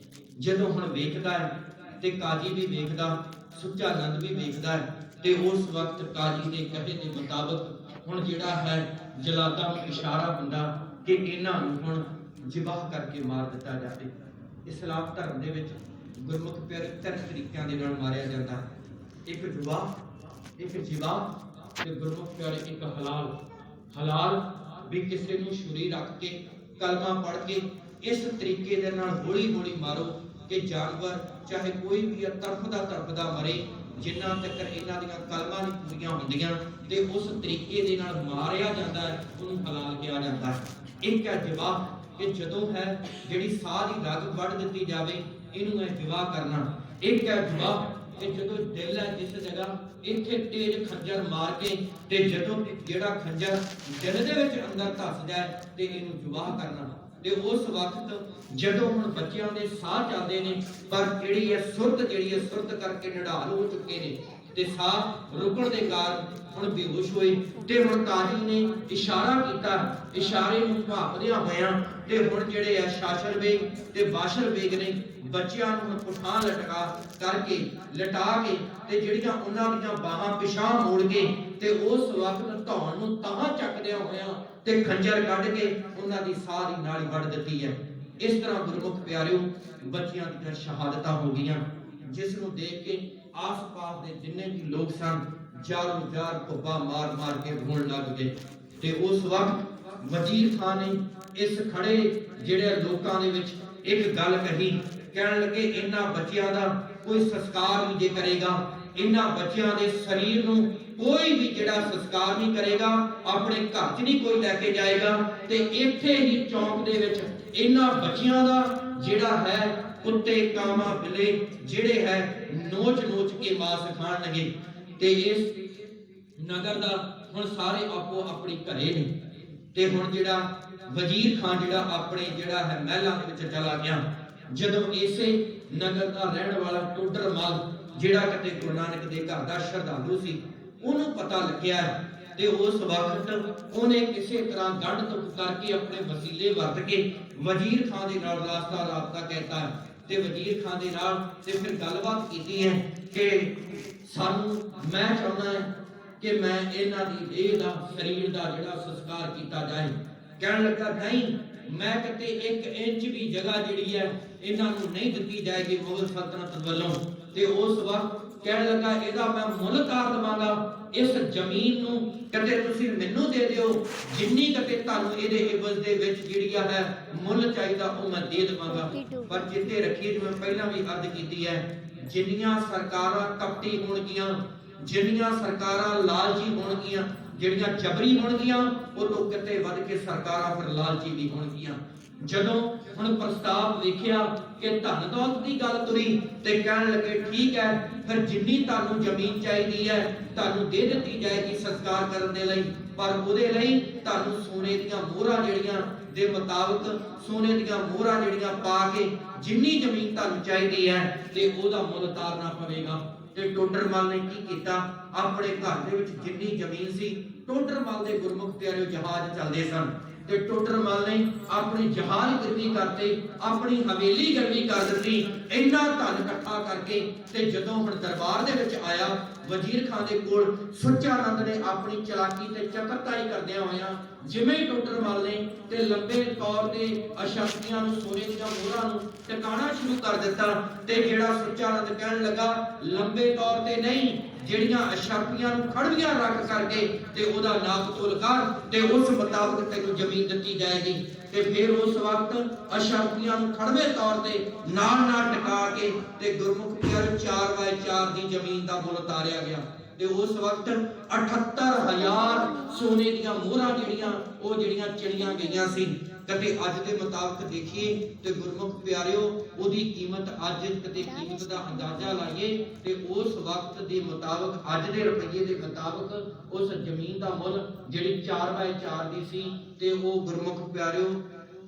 ਜਦੋਂ ਹੁਣ ਵੇਖਦਾ ਹੈ ਤੇ ਕਾਜੀ ਵੀ ਵੇਖਦਾ, ਸੁੱਚਾ ਨੰਦ ਵੀ ਵੇਖਦਾ ਹੈ, ਤੇ ਉਸ ਵਕਤ ਕਾਜੀ ਦੇ ਕਹੇ ਦੇ ਮੁਤਾਬਕ ਹੁਣ ਜਿਹੜਾ ਹੈ ਜਲਾਦਾਂ ਨੂੰ ਇਸ਼ਾਰਾ ਹੁੰਦਾ ਕਿ ਇਹਨਾਂ ਨੂੰ ਹੁਣ ਜ਼ਿਬਾਹ ਕਰਕੇ ਮਾਰ ਦਿੱਤਾ ਜਾਵੇ। ਇਸਲਾਮ ਧਰਮ ਦੇ ਵਿੱਚ ਗੁਰਮੁਖ ਪਿਆਰੇ ਤਿੰਨ ਤਰੀਕਿਆਂ ਦੇ ਨਾਲ ਮਾਰਿਆ ਜਾਂਦਾ ਹੈ, ਇੱਕ ਜ਼ੁਬਾਹ, ਇੱਕ ਜ਼ਿਬਾਹ, ਤੇ ਗੁਰਮੁਖ ਪਿਆਰੇ ਇੱਕ ਹਲਾਲ। ਹਲਾਲ ਵੀ ਕਿਸੇ ਨੂੰ ਛੁਰੀ ਰੱਖ ਕੇ ਕਲਮਾ ਪੜ੍ਹ ਕੇ ਇਸ ਤਰੀਕੇ ਦੇ ਨਾਲ ਹੌਲੀ ਹੌਲੀ ਮਾਰੋ ਕਿ ਜਾਨਵਰ ਚਾਹੇ ਕੋਈ ਵੀ ਤੜਫਦਾ ਮਰੇ, ਜਿੰਨਾ ਤੱਕ ਇਹਨਾਂ ਦੀਆਂ ਕਲਮਾਂ ਨਹੀਂ ਪੂਰੀਆਂ ਹੁੰਦੀਆਂ ਤੇ ਉਸ ਤਰੀਕੇ ਦੇ ਨਾਲ ਮਾਰਿਆ ਜਾਂਦਾ ਹੈ, ਉਹਨੂੰ ਹਲਾਲ ਕਿਹਾ ਜਾਂਦਾ ਹੈ। ਇੱਕ ਹੈ ਜ਼ਿਬਾਹ, ਕਿ ਜਦੋਂ ਹੈ ਜਿਹੜੀ ਸਾਹ ਦੀ ਰਗ ਵੱਢ ਦਿੱਤੀ ਜਾਵੇ, ਇਹਨੂੰ ਹੈ ਜ਼ਿਬਾਹ ਕਰਨਾ। ਇੱਕ ਹੈ ਜ਼ਿਬਾਹ ਕਿ ਜਦੋਂ ਦਿਲ ਹੈ ਜਿਸ ਜਗ੍ਹਾ, ਇੱਥੇ ਤੇਜ਼ ਖੰਜਰ ਮਾਰ ਕੇ ਤੇ ਜਦੋਂ ਜਿਹੜਾ ਖੰਜਰ ਦਿਲ ਦੇ ਵਿੱਚ ਅੰਦਰ ਧੱਸ ਜਾਏ ਤੇ ਇਹਨੂੰ ਜ਼ਿਬਾਹ ਕਰਨਾ। ਤੇ ਉਸ ਵਕਤ ਜਦੋਂ ਹੁਣ ਬੱਚਿਆਂ ਦੇ ਸਾਹ ਚੱਲਦੇ ਨੇ, ਪਰ ਜਿਹੜੀ ਹੈ ਸੁਰਤ ਜਿਹੜੀ ਹੈ ਸੁਰਤ ਕਰਕੇ ਨਿਢਾਲ ਹੋ ਚੁੱਕੇ ਨੇ, ਤੇ ਸਾਹ ਰੁਕਣ ਦੇ ਕਾਰਨ ਹੁਣ ਬੇਹੋਸ਼ ਹੋਏ। ਤੇ ਹੁਣ ਕਾਜੀ ਨੇ ਇਸ਼ਾਰਾ ਕੀਤਾ, ਇਸ਼ਾਰੇ ਨੂੰ ਭਾਪਦਿਆਂ ਹੋਇਆਂ ਤੇ ਹੁਣ ਜਿਹੜੇ ਆ ਸ਼ਾਸਰ ਵੇਗ ਤੇ ਬਾਸ਼ਰ ਵੇਗ ਨੇ ਬੱਚਿਆਂ ਨੂੰ ਪੁਠਾਂ ਲਟਾ ਕੇ ਤੇ ਜਿਹੜੀਆਂ ਉਹਨਾਂ ਦੀਆਂ ਬਾਹਾਂ ਪਿਛਾਂ ਮੋੜ ਕੇ ਤੇ ਉਸ ਵਕਤ ਧੌਣ ਨੂੰ ਤਾਂ ਚੱਕਦਿਆਂ ਹੋਇਆਂ ਤੇ ਖੰਜਰ ਕੱਢ ਕੇ ਉਹਨਾਂ ਦੀ ਸਾਹ ਦੀ ਨਾਲੀ ਵੱਢ ਦਿੱਤੀ ਹੈ। ਇਸ ਤਰ੍ਹਾਂ ਗੁਰਮੁਖ ਪਿਆਰਿਓ ਬੱਚਿਆਂ ਦੀਆਂ ਸ਼ਹਾਦਤਾਂ ਹੋ ਗਈਆਂ, ਜਿਸ ਨੂੰ ਦੇਖ ਕੇ ਆਸ-ਪਾਸ ਦੇ ਜਿੰਨੇ ਵੀ ਲੋਕ ਸਨ ਜਾਰੋਂ ਜਾਰ ਭੁੱਬਾ ਮਾਰ ਕੇ ਰੋਣ ਲੱਗ ਗਏ। ਤੇ ਉਸ ਵਕਤ ਵਜ਼ੀਰ ਖਾਨ ਨੇ ਇਸ ਖੜੇ ਜਿਹੜੇ ਲੋਕਾਂ ਦੇ ਵਿੱਚ ਇੱਕ ਗੱਲ ਕਹੀ, ਕਹਿਣ ਲੱਗੇ ਇਹਨਾਂ ਬੱਚਿਆਂ ਦਾ ਕੋਈ ਸੰਸਕਾਰ ਨਹੀਂ ਜੇ ਕਰੇਗਾ, ਇਹਨਾਂ ਬੱਚਿਆਂ ਦੇ ਸਰੀਰ ਨੂੰ ਕੋਈ ਵੀ ਜਿਹੜਾ ਸੰਸਕਾਰ ਨਹੀਂ ਕਰੇਗਾ, ਆਪਣੇ ਘਰ 'ਚ ਨਹੀਂ ਕੋਈ ਲੈ ਕੇ ਜਾਏਗਾ, ਤੇ ਇੱਥੇ ਹੀ ਚੌਂਕ ਦੇ ਵਿੱਚ ਇਹਨਾਂ ਬੱਚਿਆਂ ਦਾ ਜਿਹੜਾ ਹੈ ਕੁੱਤੇ ਕਾਮਾ ਬਿੱਲੇ ਜਿਹੜੇ ਹੈ ਨੋਚ ਕੇ ਮਾਸ ਖਾਣ ਲੱਗੇ। ਤੇ ਇਸ ਨਗਰ ਦਾ ਹੁਣ ਸਾਰੇ ਆਪੋ ਆਪਣੀ ਘਰੇ ਨੇ। ਤੇ ਹੁਣ ਜਿਹੜਾ ਵਜ਼ੀਰ ਖਾਨ ਜਿਹੜਾ ਆਪਣੇ ਜਿਹੜਾ ਹੈ ਮਹਿਲਾਂ ਦੇ ਵਿੱਚ ਚਲਾ ਗਿਆ। ਜਦੋਂ ਇਸੇ ਨਗਰ ਦਾ ਰਹਿਣ ਵਾਲਾ ਟੋਡਰ ਮਲ ਜਿਹੜਾ ਕਿਤੇ ਗੁਰੂ ਨਾਨਕ ਦੇ ਘਰ ਦਾ ਸ਼ਰਧਾਲੂ ਸੀ, ਉਹਨੂੰ ਪਤਾ ਲੱਗਿਆ ਤੇ ਉਸ ਵਕਤ ਉਹਨੇ ਕਿਸੇ ਤਰ੍ਹਾਂ ਗੰਢ ਤੁਕ ਕਰਕੇ ਆਪਣੇ ਵਸੀਲੇ ਵਰਤ ਕੇ ਵਜ਼ੀਰ ਖਾਨ ਦੇ ਨਾਲ ਰਾਬਤਾ ਕਹਿਤਾ ਤੇ ਵਜ਼ੀਰ ਖਾਨ ਦੇ ਨਾਲ ਤੇ ਫਿਰ ਗੱਲਬਾਤ ਕੀਤੀ ਹੈ ਕਿ ਸਾਨੂੰ ਮੈਂ ਚਾਹੁੰਦਾ ਹਾਂ ਕਿ ਮੈਂ ਇਹਨਾਂ ਦੀ ਦੇਹ ਦਾ ਸਰੀਰ ਦਾ ਜਿਹੜਾ ਸੰਸਕਾਰ ਕੀਤਾ ਜਾਏ। ਕਹਿਣ ਲੱਗਾ ਨਹੀਂ, ਮੈਂ ਕਿਤੇ 1 ਇੰਚ ਵੀ ਜਗ੍ਹਾ ਜਿਹੜੀ ਹੈ ਇਹਨਾਂ ਨੂੰ ਨਹੀਂ ਦਿੱਤੀ ਜਾਏਗੀ ਮੁਗਲ ਸਲਤਨਤ ਵੱਲੋਂ। ਤੇ ਉਸ ਵਕਤ ਕਹਿਣ ਲੱਗਾ ਇਹਦਾ ਮੈਂ ਮੁੱਲ ਤਾਰ ਦਵਾਂਗਾ, ਇਸ ਜ਼ਮੀਨ ਨੂੰ ਕਦੇ ਤੁਸੀਂ ਮੈਨੂੰ ਦੇ ਦਿਓ, ਜਿੰਨੀ ਕਦੇ ਤੁਹਾਨੂੰ ਇਹਦੇ ਇਵਜ਼ ਦੇ ਵਿੱਚ ਜਿਹੜੀ ਹੈ ਮੁੱਲ ਚਾਹੀਦਾ ਉਹ ਮੈਂ ਦੇ ਦਵਾਂਗਾ। ਪਰ ਜਿੱਤੇ ਰੱਖੀਏ, ਜਿਵੇਂ ਪਹਿਲਾਂ ਵੀ ਅਰਜ਼ ਕੀਤੀ ਹੈ, ਜਿੰਨੀਆਂ ਸਰਕਾਰਾਂ ਕਪਟੀ ਹੋਣਗੀਆਂ, ਜਿੰਨੀਆਂ ਸਰਕਾਰਾਂ ਲਾਲਚੀ ਹੋਣਗੀਆਂ, ਜਿਹੜੀਆਂ ਜਬਰੀ ਹੋਣਗੀਆਂ, ਉਹ ਤੋਂ ਕਿਤੇ ਵੱਧ ਕੇ ਸਰਕਾਰਾਂ ਫਿਰ ਲਾਲਚੀ ਵੀ ਹੋਣਗੀਆਂ। ਜਦੋਂ ਹੁਣ ਪ੍ਰਸਤਾਵ ਵੇਖਿਆ ਕਿ ਧਨ ਦੌਲਤ ਦੀ ਗੱਲ ਤੁਰੀ ਤੇ ਕਹਿਣ ਲੱਗੇ ਠੀਕ ਹੈ, ਫਿਰ ਜਿੰਨੀ ਤੁਹਾਨੂੰ ਜ਼ਮੀਨ ਚਾਹੀਦੀ ਹੈ ਤੁਹਾਨੂੰ ਦੇ ਦਿੱਤੀ ਜਾਏਗੀ ਸੰਸਕਾਰ ਕਰਨ ਦੇ ਲਈ, ਪਰ ਉਹਦੇ ਲਈ ਤੁਹਾਨੂੰ ਸੋਨੇ ਦੀਆਂ ਮੋਹਰਾਂ ਜਿਹੜੀਆਂ ਦੇ ਮੁਤਾਬਕ ਸੋਨੇ ਦੀਆਂ ਮੋਹਰਾਂ ਜਿਹੜੀਆਂ ਪਾ ਕੇ ਜਿੰਨੀ ਜ਼ਮੀਨ ਤੁਹਾਨੂੰ ਚਾਹੀਦੀ ਹੈ ਤੇ ਉਹਦਾ ਮੁੱਲ ਤਾਰਨਾ ਪਵੇਗਾ। ਤੇ ਟੋਡਰ ਮਲ ਨੇ ਕੀ ਕੀਤਾ, ਆਪਣੇ ਘਰ ਦੇ ਵਿੱਚ ਜਿੰਨੀ ਜ਼ਮੀਨ ਸੀ, ਟੋਡਰ ਮਲ ਦੇ ਗੁਰਮੁਖ ਪਿਆਰੇ ਜਹਾਜ਼ ਚੱਲਦੇ ਸਨ, ਤੇ ਟੋਡਰ ਮਲ ਨੇ ਆਪਣੀ ਜਹਾਜ਼ ਗਿਰਵੀ ਕਰਤੇ, ਆਪਣੀ ਹਵੇਲੀ ਗਿਰਵੀ ਕਰ ਦਿੱਤੀ, ਇੰਨਾ ਧਨ ਇਕੱਠਾ ਕਰਕੇ। ਤੇ ਜਦੋਂ ਹੁਣ ਦਰਬਾਰ ਦੇ ਵਿੱਚ ਆਇਆ ਵਜ਼ੀਰ ਖਾਨ ਦੇ ਕੋਲ, ਸੁੱਚਾ ਨੰਦ ਨੇ ਆਪਣੀ ਚਲਾਕੀ ਤੇ ਚਤਰਤਾਈ ਕਰਦਿਆਂ ਹੋਇਆਂ ਜਿਵੇਂ ਹੀ ਟੋਡਰ ਮਲ ਨੇ ਤੇ ਲੰਬੇ ਤੌਰ ਤੇ ਅਸ਼ਕਤੀਆਂ ਨੂੰ ਸੋਨੇ ਦੀਆਂ ਮੋਹਰਾਂ ਨੂੰ ਟਿਕਾਣਾ ਸ਼ੁਰੂ ਕਰ ਦਿੱਤਾ। ਤੇ ਜਿਹੜਾ ਸੁੱਚਾ ਨੰਦ ਕਹਿਣ ਲੱਗਾ ਲੰਬੇ ਤੌਰ ਤੇ ਨਹੀਂ, ਜਿਹੜੀਆਂ ਅਸ਼ਰਫੀਆਂ ਨੂੰ ਖੜਵੀਆਂ ਰੱਖ ਕਰਕੇ ਤੇ ਉਹਦਾ ਨਾਪ ਤੋਲ ਕਰ ਤੇ ਉਸ ਮੁਤਾਬਕ ਤੈਨੂੰ ਜ਼ਮੀਨ ਦਿੱਤੀ ਜਾਏਗੀ। ਤੇ ਫਿਰ ਉਸ ਵਕਤ ਅਸ਼ਰਫੀਆਂ ਨੂੰ ਖੜਵੇਂ ਤੌਰ ਤੇ ਨਾਲ ਟਿਕਾ ਕੇ ਤੇ ਗੁਰਮੁਖ ਪਿਆਰੇ 4x4 ਦੀ ਜ਼ਮੀਨ ਦਾ ਮੁੱਲ ਤਾਰਿਆ ਗਿਆ। ਤੇ ਉਸ ਵਕਤ 78000 ਸੋਨੇ ਦੀਆਂ ਮੋਹਰਾਂ ਜਿਹੜੀਆਂ ਚਿਣੀਆਂ ਗਈਆਂ ਸੀ। ਕਦੇ ਅੱਜ ਦੇ ਮੁਤਾਬਕ ਦੇਖੀਏ ਤੇ ਗੁਰਮੁਖ ਪਿਆਰਿਓ, ਉਹਦੀ ਕੀਮਤ ਅੱਜ ਕਦੇ ਕੀਮਤ ਦਾ ਅੰਦਾਜ਼ਾ ਲਾਈਏ ਤੇ ਉਸ ਵਕਤ ਦੇ ਮੁਤਾਬਕ, ਅੱਜ ਦੇ ਰੁਪਈਏ ਦੇ ਮੁਤਾਬਕ ਉਸ ਜ਼ਮੀਨ ਦਾ ਮੁੱਲ ਜਿਹੜੀ 4x4 ਦੀ ਸੀ ਤੇ ਉਹ ਗੁਰਮੁਖ ਪਿਆਰਿਓ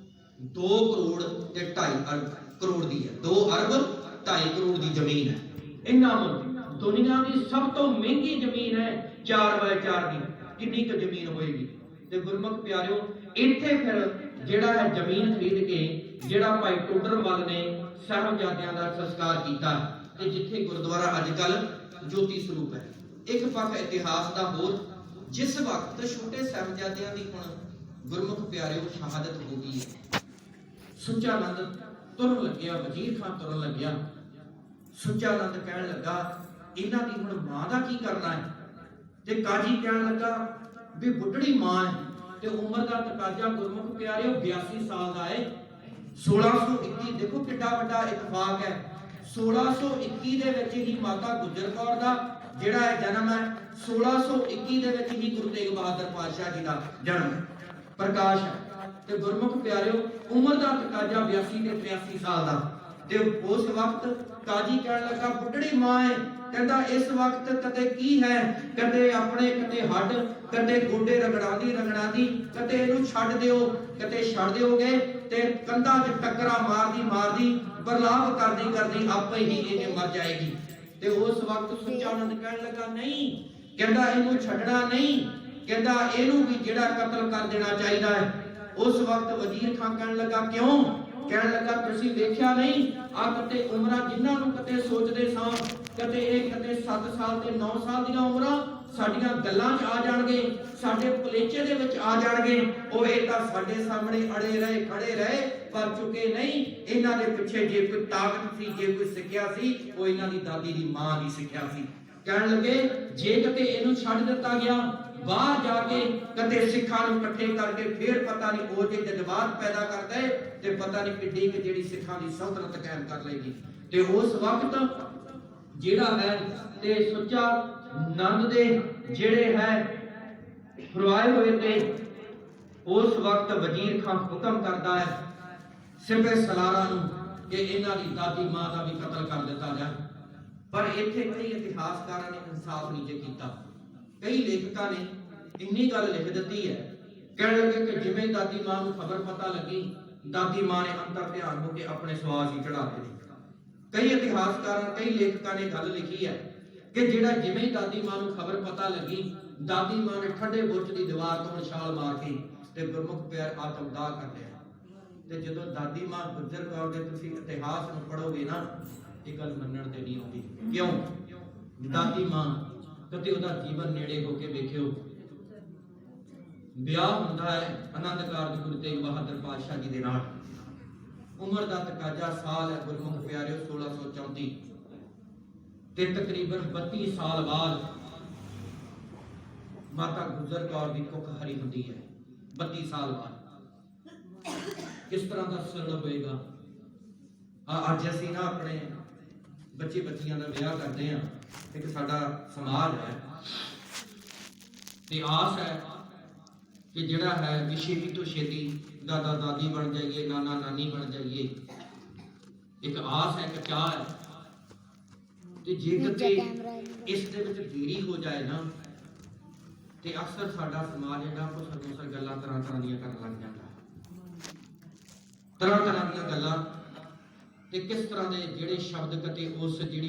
2 ਕਰੋੜ ਤੇ 2.5 ਅਰਬ ਕਰੋੜ ਦੀ ਹੈ। 2 ਅਰਬ 2.5 ਕਰੋੜ ਦੀ ਜ਼ਮੀਨ ਹੈ। ਇੰਨਾ ਮੁੱਲ, ਦੁਨੀਆ ਦੀ ਸਭ ਤੋਂ ਮਹਿੰਗੀ ਜ਼ਮੀਨ ਹੈ 4x4 ਦੀ। ਕਿੰਨੀ ਕੁ ਜ਼ਮੀਨ ਹੋਏਗੀ? ਤੇ ਗੁਰਮੁਖ ਪਿਆਰਿਓ, ਇੱਥੇ ਫਿਰ ਜਿਹੜਾ ਹੈ ਜ਼ਮੀਨ ਖਰੀਦ ਕੇ ਜਿਹੜਾ ਭਾਈ ਟੋਡਰ ਮੱਲ ਨੇ ਸਾਹਿਬਜ਼ਾਦਿਆਂ ਦਾ ਸੰਸਕਾਰ ਕੀਤਾ ਤੇ ਜਿੱਥੇ ਗੁਰਦੁਆਰਾ ਅੱਜ ਕੱਲ ਜੋਤੀ ਸਰੂਪ ਹੈ। ਇੱਕ ਪੱਖ ਇਤਿਹਾਸ ਦਾ ਹੋਰ, ਜਿਸ ਵਕਤ ਛੋਟੇ ਸਾਹਿਬਜ਼ਾਦਿਆਂ ਦੀ ਹੁਣ ਗੁਰਮੁਖ ਪਿਆਰਿਓ ਸ਼ਹਾਦਤ ਹੋ ਗਈ ਹੈ, ਸੁੱਚਾ ਨੰਦ ਤੁਰਨ ਲੱਗਿਆ, ਵਜ਼ੀਰ ਖਾਨ ਤੁਰਨ ਲੱਗਿਆ। ਸੁੱਚਾ ਨੰਦ ਕਹਿਣ ਲੱਗਾ ਇਹਨਾਂ ਦੀ ਹੁਣ ਮਾਂ ਦਾ ਕੀ ਕਰਨਾ ਹੈ? ਤੇ ਕਾਜੀ ਕਹਿਣ ਲੱਗਾ ਵੀ ਬੁੱਢੜੀ ਮਾਂ ਹੈ ਤੇ ਉਮਰ ਦਾ ਤਕਾਜ਼ਾ ਗੁਰਮੁਖ ਪਿਆਰਿਓ 82 ਸਾਲ ਦਾ ਹੈ। 1621, ਦੇਖੋ ਕਿੱਡਾ ਵੱਡਾ ਇਤਫਾਕ ਹੈ। 1621 ਦੇ ਵਿੱਚ ਹੀ ਮਾਤਾ ਗੁਜਰ ਕੌਰ ਦਾ ਜਿਹੜਾ ਹੈ ਜਨਮ ਹੈ। 1621 ਦੇ ਵਿੱਚ ਹੀ ਗੁਰੂ ਤੇਗ ਬਹਾਦਰ ਪਾਤਸ਼ਾਹ ਜੀ ਦਾ ਜਨਮ ਪ੍ਰਕਾਸ਼ ਹੈ। ਤੇ ਗੁਰਮੁਖ ਪਿਆਰਿਓ, ਉਮਰ ਦਾ ਤਕਾਜ਼ਾ 82 ਤੇ 83 ਸਾਲ ਦਾ। ਤੇ ਉਸ ਵਕਤ ਕਾਜੀ ਕਹਿਣ ਲੱਗਾ ਬੁੱਢੜੀ ਮਾਂ ਹੈ, ਕਹਿੰਦਾ ਇਸ ਵਕਤ ਕਦੇ ਕੀ ਹੈ, ਕਦੇ ਆਪਣੇ ਕਦੇ ਹੱਡ, ਕਦੇ ਗੋਡੇ ਰਗੜਾਦੀ, ਕਦੇ ਇਹਨੂੰ ਛੱਡ ਦਿਓ, ਕਦੇ ਛੱਡ ਦਿਓਗੇ ਤੇ ਕੰਧਾਂ 'ਚ ਟੱਕਰਾਂ ਮਾਰਦੀ ਬਰਲਾਪ ਕਰਦੀ ਆਪੇ ਹੀ ਇਹ ਮਰ ਜਾਏਗੀ। ਤੇ ਉਸ ਵਕਤ ਸੁੱਚਾ ਨੰਦ ਕਹਿਣ ਲੱਗਾ ਨਹੀਂ, ਕਹਿੰਦਾ ਇਹਨੂੰ ਛੱਡਣਾ ਨਹੀਂ, ਕਹਿੰਦਾ ਇਹਨੂੰ ਵੀ ਜਿਹੜਾ ਕਤਲ ਕਰ ਦੇਣਾ ਚਾਹੀਦਾ ਹੈ। ਉਸ ਵਕਤ ਵਜ਼ੀਰ ਖਾਨ ਕਹਿਣ ਲੱਗਾ ਕਿਉਂ? ਕਹਿਣ ਲੱਗਾ ਤੁਸੀਂ ਵੇਖਿਆ ਨਹੀਂ ਆ ਕਦੇ ਉਮਰਾਂ ਜਿਨ੍ਹਾਂ ਨੂੰ ਕਦੇ ਸੋਚਦੇ ਸਾਂ ਕਦੇ ਇਹ ਕਦੇ 7 ਸਾਲ ਤੇ 9 ਸਾਲ ਦੀਆਂ ਉਮਰਾਂ ਸਾਡੀਆਂ ਗੱਲਾਂ 'ਚ ਆ ਜਾਣਗੇ, ਸਾਡੇ ਭੁਲੇਚੇ ਦੇ ਵਿੱਚ ਆ ਜਾਣਗੇ, ਉਹ ਇਹ ਤਾਂ ਸਾਡੇ ਸਾਹਮਣੇ ਅੜੇ ਰਹੇ ਖੜੇ ਰਹੇ ਪਰ ਚੁੱਕੇ ਨਹੀਂ। ਇਹਨਾਂ ਦੇ ਪਿੱਛੇ ਜੇ ਕੋਈ ਤਾਕਤ ਸੀ, ਜੇ ਕੋਈ ਸਿੱਖਿਆ ਸੀ, ਉਹ ਇਹਨਾਂ ਦੀ ਦਾਦੀ ਦੀ ਮਾਂ ਦੀ ਸਿੱਖਿਆ ਸੀ। ਕਹਿਣ ਲੱਗੇ ਜੇ ਕਦੇ ਇਹਨੂੰ ਛੱਡ ਦਿੱਤਾ ਗਿਆ, ਬਾਹਰ ਜਾ ਕੇ ਕਦੇ ਸਿੱਖਾਂ ਨੂੰ ਇਕੱਠੇ ਕਰਕੇ ਫੇਰ ਪਤਾ ਨਹੀਂ ਉਹ ਜੇ ਜਜ਼ਬਾਤ ਪੈਦਾ ਕਰਦਾ ਤੇ ਪਤਾ ਨਹੀਂ ਕਿੱਡੀ ਕਿ ਜਿਹੜੀ ਸਿੱਖਾਂ ਦੀ ਸਲਤਨਤ ਕਾਇਮ ਕਰ ਲਏਗੀ। ਤੇ ਉਸ ਵਕਤ ਜਿਹੜਾ ਹੈ ਤੇ ਸੁੱਚਾ ਨੰਦ ਦੇ ਜਿਹੜੇ ਹੈ ਫਰਮਾਏ ਹੋਏ ਤੇ ਉਸ ਵਕਤ ਵਜ਼ੀਰ ਖਾਨ ਹੁਕਮ ਕਰਦਾ ਹੈ ਸਿਪੇ ਸਲਾਰਾਂ ਨੂੰ ਕਿ ਇਹਨਾਂ ਦੀ ਦਾਦੀ ਮਾਂ ਦਾ ਵੀ ਕਤਲ ਕਰ ਦਿੱਤਾ ਜਾਏ। ਪਰ ਇੱਥੇ ਕਈ ਇਤਿਹਾਸਕਾਰਾਂ ਨੇ ਇਨਸਾਫ ਨਹੀਂ ਜੇ ਕੀਤਾ। ਕਈ ਲੇਖਕਾਂ ਨੇ ਇੰਨੀ ਗੱਲ ਲਿਖ ਦਿੱਤੀ ਹੈ, ਕਹਿਣ ਲੱਗੇ ਕਿ ਜਿਵੇਂ ਦਾਦੀ ਮਾਂ ਨੂੰ ਖਬਰ ਪਤਾ ਲੱਗੀ, ਦਾਦੀ ਮਾਂ ਨੇ ਅੰਤਰ ਧਿਆਨ ਹੋ ਕੇ ਆਪਣੇ ਸਵਾਸ ਹੀ ਚੜਾ ਦਿੱਤੇ। ਕਈ ਇਤਿਹਾਸਕਾਰਾਂ, ਕਈ ਲੇਖਕਾਂ ਨੇ ਗੱਲ ਲਿਖੀ ਹੈ ਕਿ ਜਿਹੜਾ ਜਿਵੇਂ ਦਾਦੀ ਮਾਂ ਨੂੰ ਖਬਰ ਪਤਾ ਲੱਗੀ, ਦਾਦੀ ਮਾਂ ਨੇ ਠੰਡੇ ਬੁਰਜ ਦੀ ਦੀਵਾਰ ਤੋਂ ਛਾਲ ਮਾਰ ਕੇ ਤੇ ਗੁਰਮੁਖ ਪਿਆਰ ਆਤਮਦਾਹ ਕਰ ਲਿਆ। ਤੇ ਜਦੋਂ ਦਾਦੀ ਮਾਂ ਗੁਜਰ ਕੌਰ ਦੇ ਤੁਸੀਂ ਇਤਿਹਾਸ ਨੂੰ ਪੜੋਗੇ ਨਾ, ਇਹ ਗੱਲ ਮੰਨਣ ਤੇ ਨਹੀਂ ਆਉਂਦੀ। ਕਿਉਂ? ਦਾਦੀ ਮਾਂ ਕਦੇ ਉਹਦਾ ਜੀਵਨ ਨੇੜੇ ਹੋ ਕੇ ਵੇਖਿਓ। ਵਿਆਹ ਹੁੰਦਾ ਹੈ ਆਨੰਦ ਕਾਰਜ ਗੁਰੂ ਤੇਗ ਬਹਾਦਰ ਪਾਤਸ਼ਾਹ ਜੀ ਦੇ ਨਾਲ। ਉਮਰ ਦਾ ਤਕਾਜ਼ਾ ਸਾਲ ਹੈ ਗੁਰਮੁਖ ਪਿਆਰਿਓ 1634 ਤੇ ਤਕਰੀਬਨ 32 ਸਾਲ ਬਾਅਦ ਮਾਤਾ ਗੁਜਰ ਕੌਰ ਦੀ ਕੁੱਖ ਹਰੀ ਹੁੰਦੀ ਹੈ। 32 ਸਾਲ ਬਾਅਦ ਕਿਸ ਤਰ੍ਹਾਂ ਦਾ ਸਰਲ ਹੋਏਗਾ। ਅੱਜ ਅਸੀਂ ਨਾ ਆਪਣੇ ਬੱਚੀਆਂ ਦਾ ਵਿਆਹ ਕਰਦੇ ਆ, ਇੱਕ ਸਾਡਾ ਸਮਾਜ ਹੈ ਤੇ ਆਸ ਹੈ ਕਿ ਜਿਹੜਾ ਹੈ ਵੀ ਛੇਤੀ ਤੋਂ ਛੇਤੀ ਦਾਦਾ ਦਾਦੀ ਬਣ ਜਾਈਏ, ਨਾਨਾ ਨਾਨੀ ਬਣ ਜਾਈਏ। ਇੱਕ ਆਸ ਹੈ, ਇੱਕ ਚਾਹ ਹੈ। ਤੇ ਜੇ ਕਿਤੇ ਇਸ ਦੇ ਵਿੱਚ ਦੇਰੀ ਹੋ ਜਾਏ ਨਾ ਤੇ ਅਕਸਰ ਸਾਡਾ ਸਮਾਜ ਜਿਹੜਾ ਕੁਸਰ ਗੱਲਾਂ ਤਰ੍ਹਾਂ ਦੀਆਂ ਕਰਨ ਲੱਗ ਜਾਂਦਾ। ਤਰ੍ਹਾਂ ਦੀਆਂ ਗੱਲਾਂ ਤੇ ਕਿਸ ਤਰ੍ਹਾਂ ਦੇ ਜਿਹੜੇ ਸ਼ਬਦ ਕਤੇ ਉਸ ਜਿਹੜੀ